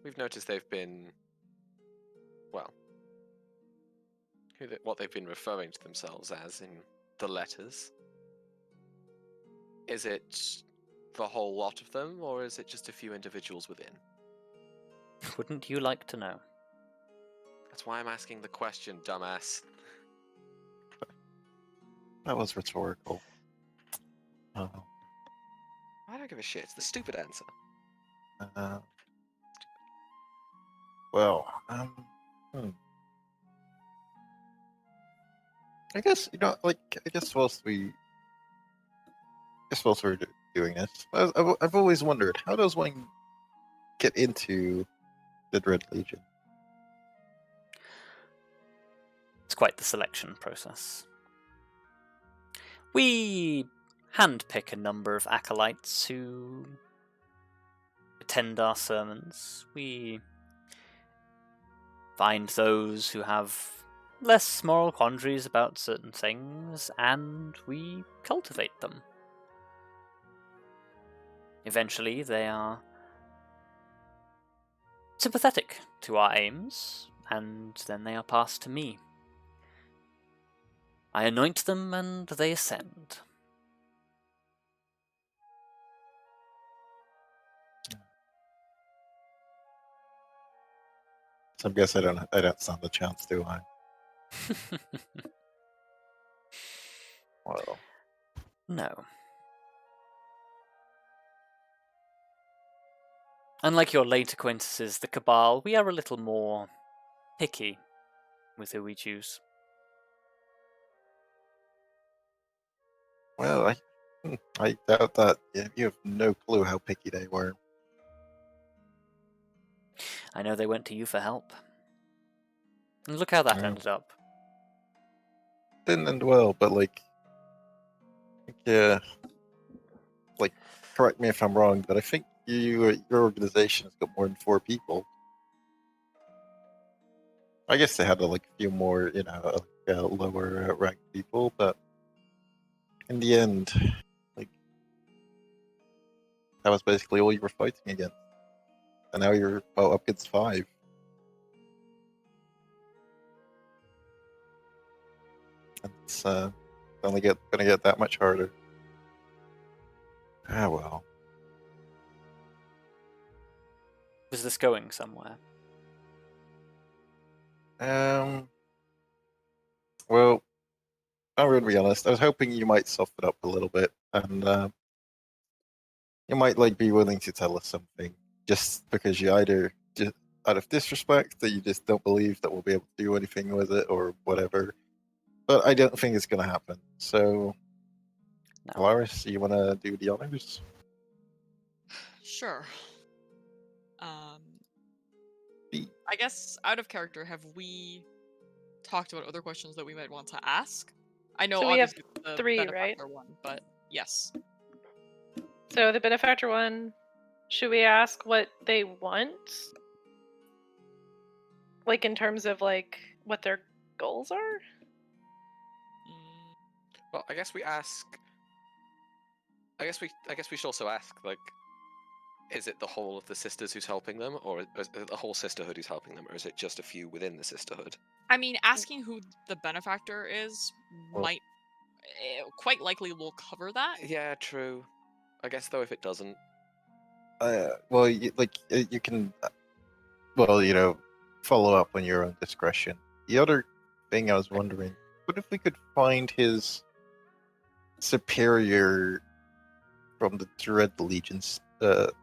We've noticed they've been... Well... what they've been referring to themselves as in the letters. Is it the whole lot of them, or is it just a few individuals within? Wouldn't you like to know? That's why I'm asking the question, dumbass. That was rhetorical. Oh. I don't give a shit. It's the stupid answer. Well, I guess whilst we're doing this, I've always wondered, how does one get into the Dread Legion? It's quite the selection process. We handpick a number of acolytes who attend our sermons. We find those who have less moral quandaries about certain things, and we cultivate them. Eventually, they are sympathetic to our aims, and then they are passed to me. I anoint them, and they ascend. So I guess I don't stand a chance, do I? Well, No. Unlike your late acquaintances, the Cabal, we are a little more picky with who we choose. well, I doubt that. Yeah, you have no clue how picky they were. I know they went to you for help. And look how that Yeah. ended up. Didn't end well, but yeah, correct me if I'm wrong, but I think your organization has got more than 4 people. I guess they had a few more, lower ranked people, but in the end, that was basically all you were fighting against, and now you're up against 5. It's only gonna get that much harder. Ah well. Was this going somewhere? Well, I'm going to be honest. I was hoping you might soften up a little bit, and you might be willing to tell us something, just because you either just out of disrespect that you just don't believe that we'll be able to do anything with it or whatever. But I don't think it's going to happen. So, No. Kelariis, you want to do the honors? Sure. B. I guess out of character, have we talked about other questions that we might want to ask? I know So we have obviously the 3, right? benefactor one, but yes. So the benefactor one, should we ask what they want? Like in terms of like what their goals are? Well, I guess we ask. I guess we should also ask, like, is it the whole of the sisters who's helping them, or is it the whole sisterhood who's helping them, or is it just a few within the sisterhood? I mean, asking who the benefactor is might quite likely will cover that. Yeah, true. I guess though, if it doesn't, Well, you can, follow up on your own discretion. The other thing I was wondering, what if we could find his superior from the Dread Legion's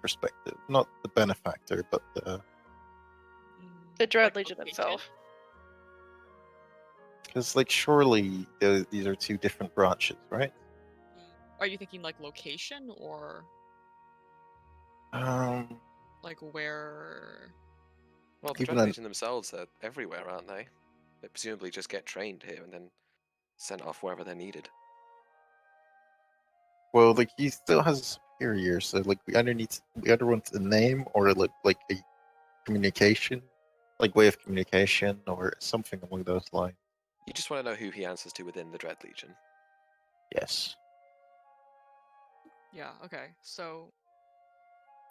perspective, not the benefactor, but The Dread Like Legion location? itself. because surely these are two different branches, right? Are you thinking like location or Um, like where? well, the Even Dread then- Legion themselves are everywhere, aren't they? They presumably just get trained here and then sent off wherever they're needed. well, like he still has a superior, so like we either want a name or like a communication, like way of communication or something along those lines. You just want to know who he answers to within the Dread Legion. Yes. Yeah. Okay. So,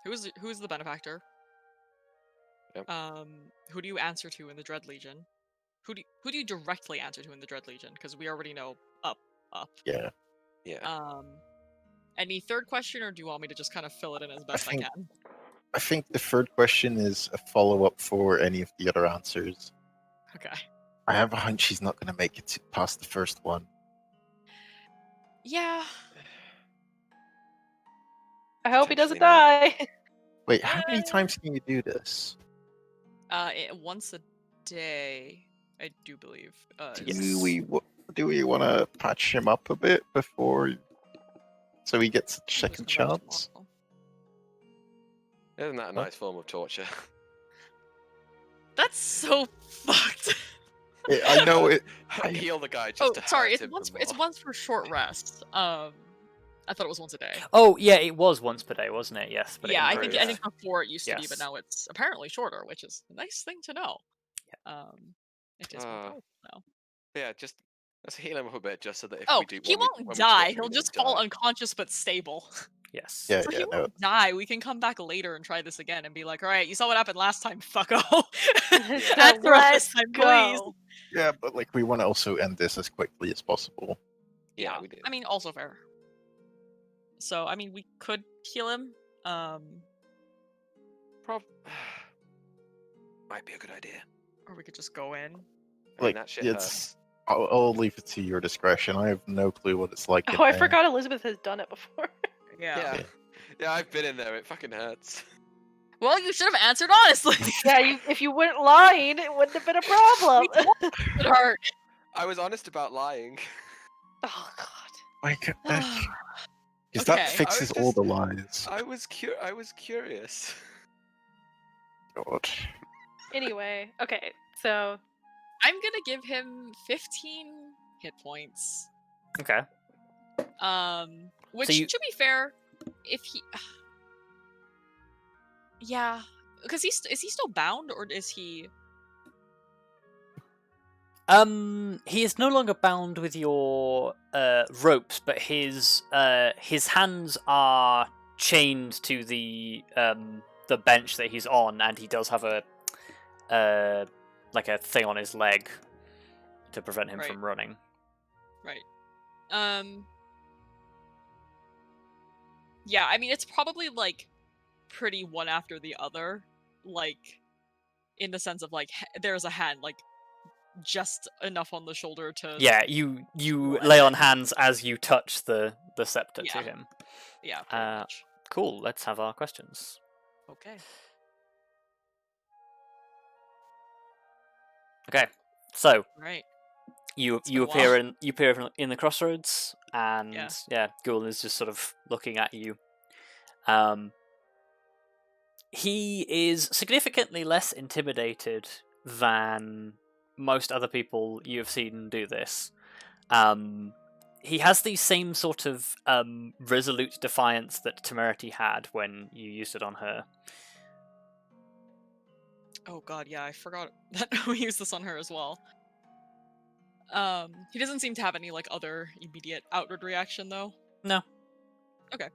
who's the benefactor? Yep. Who do you answer to in the Dread Legion? Who do you directly answer to in the Dread Legion? Because we already know up. Yeah. Yeah. Any third question, or do you want me to just kind of fill it in as best I think- can? I think the third question is a follow-up for any of the other answers. Okay. I have a hunch he's not going to make it past the first one. Yeah. I hope he doesn't Potentially die. Wait, how many times can you do this? Once a day, I do believe. Do we want to patch him up a bit before, so he gets a Just second come back chance? tomorrow. Isn't that a What? nice form of torture? That's so fucked. I know it. Heal the guy just Oh, to sorry. hurt It's him once. the It's more. once for short rest. I thought it was once a day. Oh yeah, it was once per day, wasn't it? Yes, but it Yeah, I improved. think before it used to be, but Yes. now it's apparently shorter, which is a nice thing to know. It is more Uh, powerful now. Yeah, just let's heal him up a bit, just so that if Oh, we do, he when we won't torture die. him, He'll he just won't fall die. unconscious but stable. Yes. Yeah, So yeah, he no. won't die. We can come back later and try this again and be like, all right, you saw what happened last time, fucko. That's the right Let's time, please. go. Yeah, but like we want to also end this as quickly as possible. Yeah, we do. I mean, also fair. So, I mean, we could heal him. Prob might be a good idea. Or we could just go in. I mean, Like, that shit it's- hurts. I'll leave it to your discretion. I have no clue what it's like. in Oh, I there. forgot Elizabeth has done it before. Yeah. Yeah, I've been in there. It fucking hurts. Well, you should have answered honestly. Yeah, if you weren't lying, it wouldn't have been a problem. It hurt. I was honest about lying. Oh god. My goodness. Because Okay. that fixes all the lies. I was curious. God. Anyway, okay, so I'm gonna give him 15 hit points. Okay. Which you- to be fair, if he, yeah, because is he still bound or is he? He is no longer bound with your ropes, but his hands are chained to the bench that he's on, and he does have a like a thing on his leg to prevent him Right. from running. Right. Yeah, I mean it's probably like pretty one after the other, like in the sense of like there's a hand like just enough on the shoulder to Yeah, you Cool, lay and on then- hands as you touch the scepter Yeah. to him. yeah, pretty Uh, much. Cool. Let's have our questions. Okay. Okay. So Right. you been a appear while. in the crossroads, and Yeah. Ghoul is just sort of looking at you. He is significantly less intimidated than most other people you have seen do this. he has the same sort of resolute defiance that Temerity had when you used it on her. Oh god, yeah, I forgot that we used this on her as well. He doesn't seem to have any like other immediate outward reaction though. No. Okay.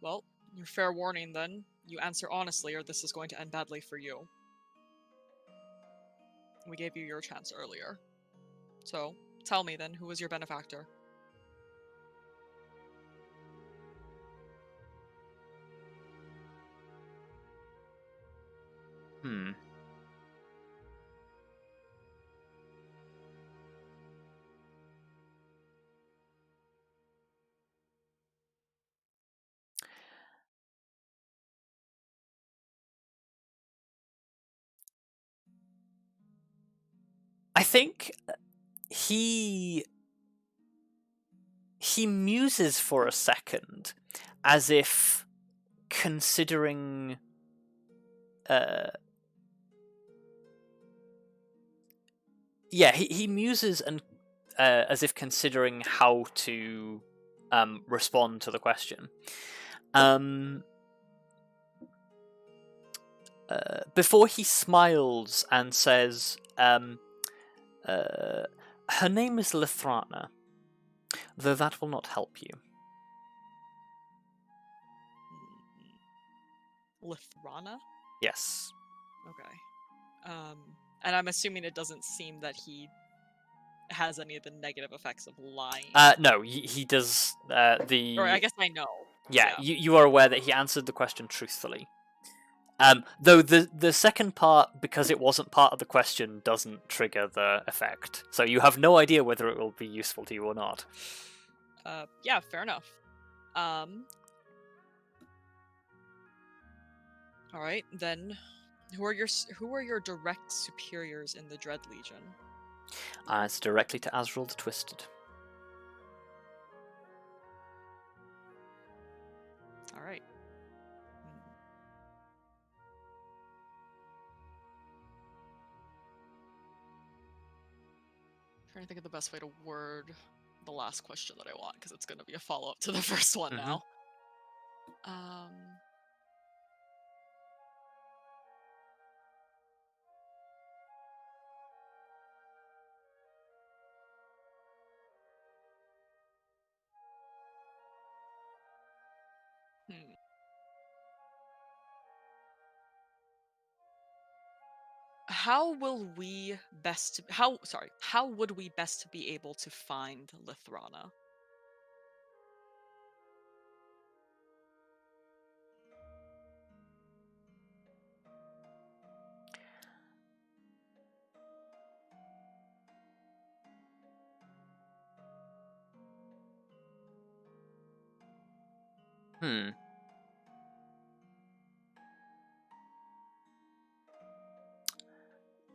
Well, your fair warning then. You answer honestly or this is going to end badly for you. We gave you your chance earlier. So, tell me then, who was your benefactor? I think he muses for a second, as if considering he muses and as if considering how to respond to the question. Before he smiles and says, her name is Lithrana, though that will not help you. Lithrana? Yes. Okay. And I'm assuming it doesn't seem that he has any of the negative effects of lying. No, he does the... Or I guess I know. Yeah, you are aware that he answered the question truthfully. Though the second part, because it wasn't part of the question, doesn't trigger the effect. So you have no idea whether it will be useful to you or not. Yeah, fair enough. Alright, then who are your direct superiors in the Dread Legion? It's directly to Azrael the Twisted. Alright. Trying to think of the best way to word the last question that I want, because it's going to be a follow-up to the first one now. How would we best be able to find Lithrana?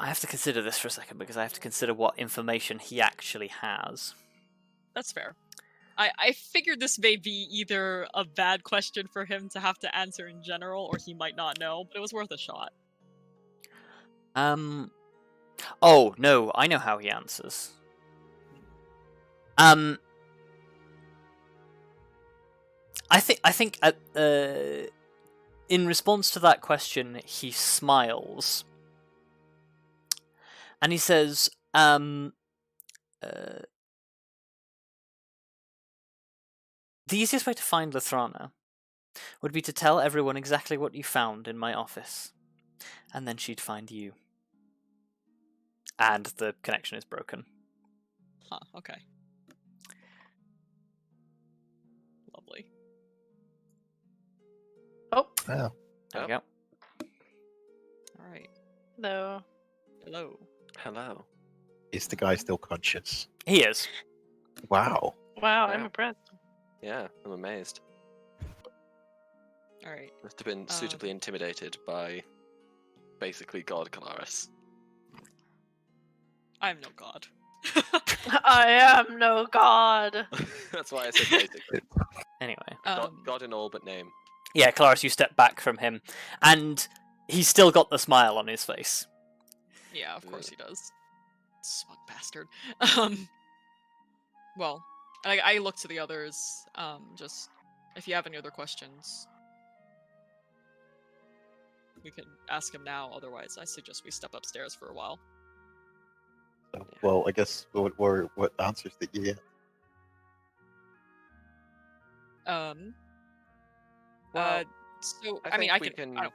I have to consider this for a second, because I have to consider what information he actually has. That's fair. I figured this may be either a bad question for him to have to answer in general, or he might not know, but it was worth a shot. Oh, no, I know how he answers. I think in response to that question, he smiles. And he says, the easiest way to find Lithrana would be to tell everyone exactly what you found in my office, and then she'd find you. And the connection is broken. Huh, okay. Lovely. Oh. Yeah. There we go. Alright. Hello. Hello. Hello. Is the guy still conscious? He is. Wow. Wow, Yeah. I'm impressed. Yeah, I'm amazed. Alright. Must have been suitably intimidated by basically God Kelariis. I'm no god. I am no god. That's why I said basically. Anyway. God in all but name. Yeah, Kelariis, you step back from him, and he's still got the smile on his face. Yeah, of course he does. Smug bastard. Well, I look to the others. Just if you have any other questions, we can ask him now. Otherwise, I suggest we step upstairs for a while. So, well, I guess what answers did you get? Well, So I I mean, think I we can. can.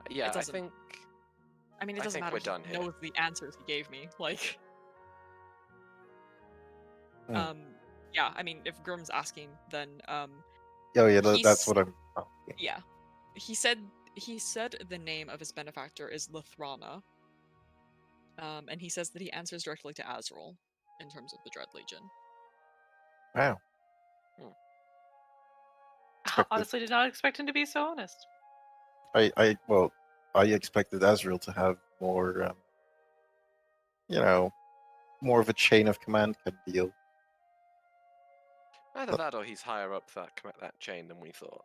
Yeah, I doesn't- think. I mean, it I doesn't think matter. we're done He here. knows the answers he gave me. Like, Hmm. yeah. I mean, if Grim's asking, then Oh yeah, that's He's- what I'm. Oh, yeah. yeah. He said the name of his benefactor is Lithrana. And he says that he answers directly to Azrael in terms of the Dread Legion. Wow. Honestly, did not expect him to be so honest. I expected Azrael to have more, more of a chain of command kind of deal. Either that or he's higher up that chain than we thought.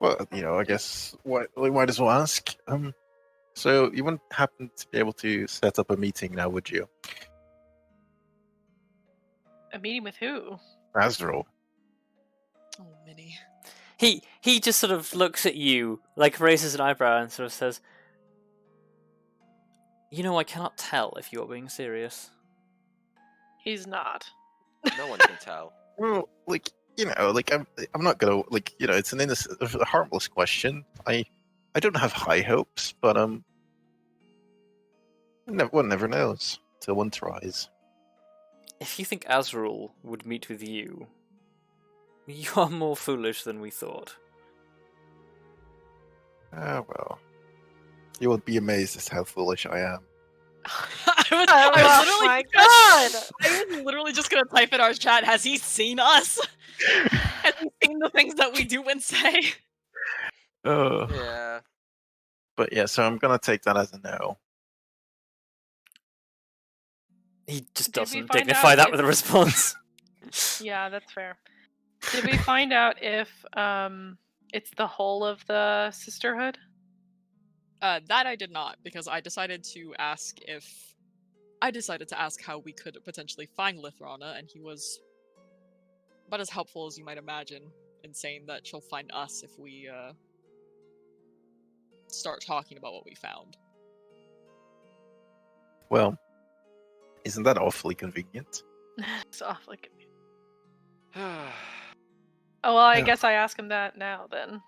Well, I guess we might as well ask. So you wouldn't happen to be able to set up a meeting now, would you? A meeting with who? Azrael. Oh, Minnie. He just sort of looks at you, like raises an eyebrow and sort of says, I cannot tell if you are being serious. He's not. No one can tell. Well, I'm not gonna it's an innocent, a harmless question. I don't have high hopes, but one never knows till one tries. If you think Azrael would meet with you, you are more foolish than we thought. Ah, well, you won't be amazed at how foolish I am. I was God! literally just gonna type in our chat. Has he seen us? Has he seen the things that we do and say? Oh, Yeah. but yeah, so I'm gonna take that as a no. He just Did we doesn't find dignify out that if- with a response. Yeah, that's fair. Did we find out if it's the whole of the sisterhood? That I did not, because I decided to ask how we could potentially find Lithrana, and he was about as helpful as you might imagine in saying that she'll find us if we start talking about what we found. Well, isn't that awfully convenient? It's awfully convenient. Oh well, I Yeah. guess I ask him that now then.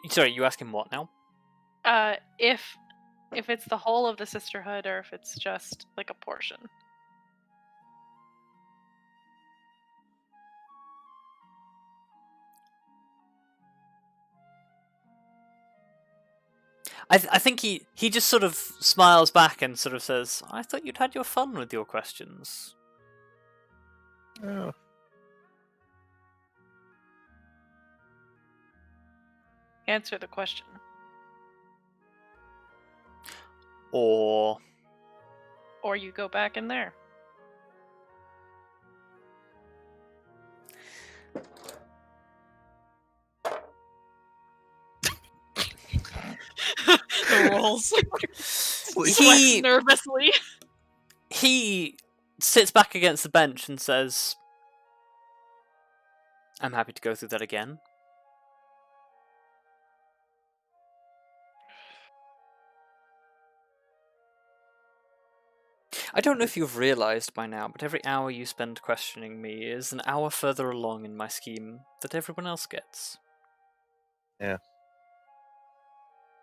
Sorry, you ask him what now? If it's the whole of the sisterhood or if it's just like a portion. I think he just sort of smiles back and sort of says, I thought you'd had your fun with your questions. Oh. Answer the question. Or Or you go back in there. The rolls. he nervously. he sits back against the bench and says, I'm happy to go through that again. I don't know if you've realised by now, but every hour you spend questioning me is an hour further along in my scheme that everyone else gets. Yeah.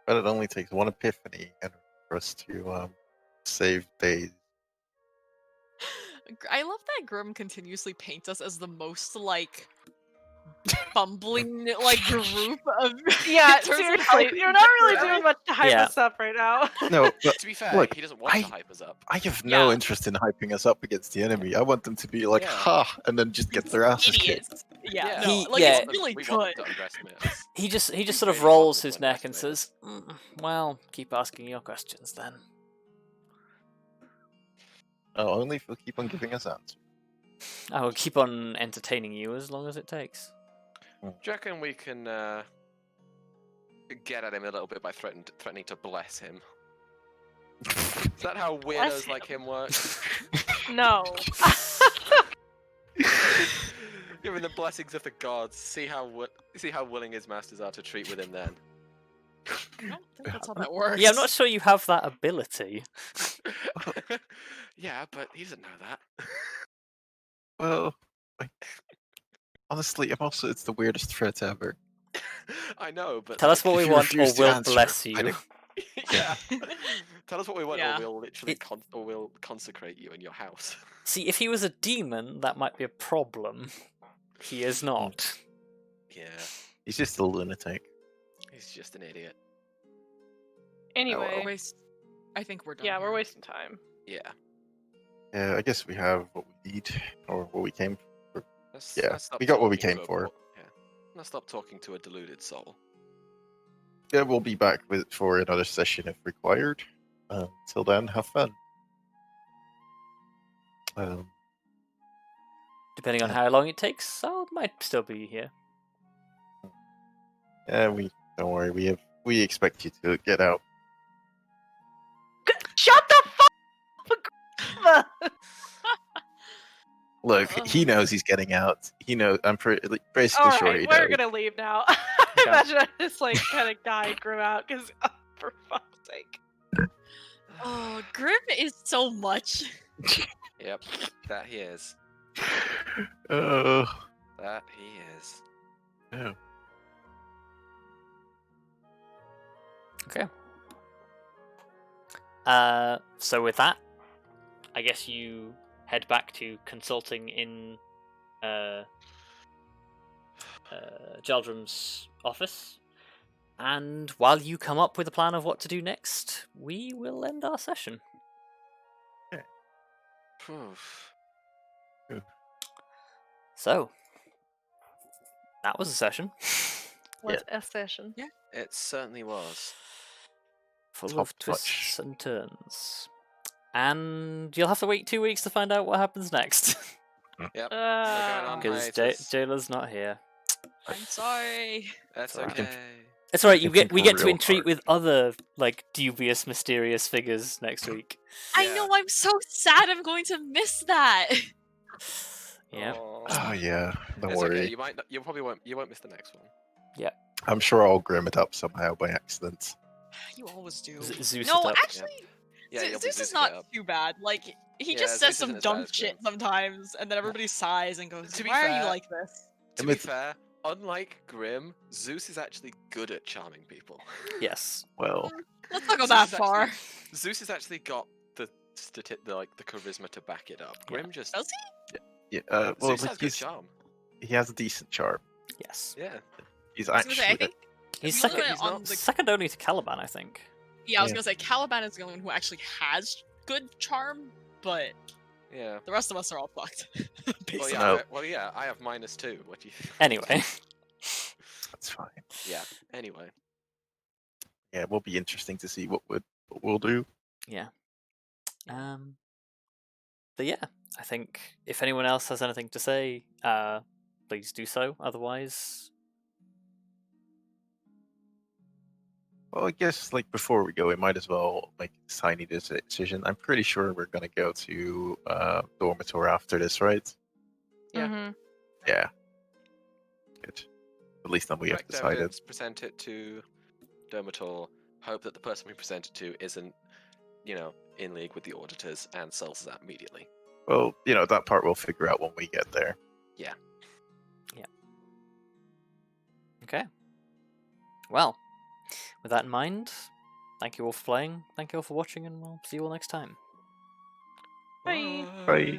But it only takes one epiphany and for us to save days. I love that Grim continuously paints us as the most bumbling group of. Yeah, in terms of seriously, how you're not really we- doing much to hype Yeah. us up right now. No, but To be fair, look, he doesn't want I- to hype us up. I have no Yeah. interest in hyping us up against the enemy. I want them to be like, Yeah. ha, and then just get their asses kicked. Idiots. Yeah, Yeah. no, He- like yeah. it's really we want good. them to underestimate us. He just We sort of really want rolls them his to neck and underestimate says, well, keep asking your questions then. Oh, only if we keep on giving us answers. I will keep on entertaining you as long as it takes. Do you reckon we can get at him a little bit by threatening to bless him? Is that how weirdos like him work? No. Give him the blessings of the gods. See how willing his masters are to treat with him then. I don't think that's how that works. Yeah, I'm not sure you have that ability. Yeah, but he doesn't know that. Well, like, honestly, it's the weirdest threat ever. I know, but Tell us what if we you want, or refuse to we'll answer, bless I you. don't- yeah. Tell us what we want, Yeah. or we'll literally It- or we'll consecrate you in your house. See, if he was a demon, that might be a problem. He is not. Yeah, He's just a lunatic. he's just an idiot. Anyway, I think we're done. yeah, we're here. wasting time. Yeah. Yeah, I guess we have what we need, or what we came for. Let's, Yeah, let's stop we got what we talking came to a for. Yeah. Let's stop talking to a deluded soul. Yeah, we'll be back for another session if required. Till then, have fun. Depending on how long it takes, I might still be here. Yeah, don't worry. We expect you to get out. Shut the fuck up! Look, he knows he's getting out. He knows. I'm basically sure he Alright, we're knows. gonna leave now. Okay. Imagine I just like kind of guide Grim out because, for fuck's sake. Oh, Grim is so much. Yep, that he is. Oh, That he is. no. Okay. So with that, I guess you head back to consulting in Jaldrum's office, and while you come up with a plan of what to do next, we will end our session. Oof. So, that was a session. What's a session? It certainly was. Full Top of twists notch. and turns. And you'll have to wait 2 weeks to find out what happens next. Yep. Uh, Because hiatus. Jayla's not here. I'm sorry. That's Alright. okay. It's alright, can we think get to real entreat hard. with other, like, dubious, mysterious figures next week. I Yeah. know. I'm so sad. I'm going to miss that. Yeah. Oh yeah. Don't It's worry. okay. You probably won't. You won't miss the next one. I'm sure I'll grim it up somehow by accident. You always do. Zeus No, it up. actually, Yeah, you'll be Zeus is Zeusing not it up. too bad. Like he Yeah, just Zeus says some isn't as dumb bad as shit Grim. sometimes, and then everybody sighs and goes, To be "Why are fair- you like this?" To be fair, unlike Grim, Zeus is actually good at charming people. Yes. Well, Let's not go Zeus that is far. Zeus has actually got the charisma to back it up. Grim just Does yeah. Well, Zeus has good he's, charm. he has a decent charm. Yes. Yeah. He's I was gonna say, I actually. think He's if you look second, at it he's on not the second only to Caliban, I think. Yeah, I was Yeah. gonna say Caliban is the only one who actually has good charm, but Yeah. the rest of us are all fucked. Well, Basically. yeah. No. I have -2. What do you? Anyway. That's fine. Yeah. Anyway. Yeah, it will be interesting to see what we'll do. Yeah. But yeah, I think if anyone else has anything to say, please do so. Otherwise, Well, I guess like before we go, we might as well make a tiny decision. I'm pretty sure we're gonna go to dormitory after this, right? Yeah. mhm. Yeah. Good. At least then we have Collect decided. evidence, present it to Dermator. Hope that the person we present it to isn't, in league with the auditors and sells that immediately. Well, that part we'll figure out when we get there. okay. Well, with that in mind, thank you all for playing, thank you all for watching, and we'll see you all next time. Bye. Bye. Bye.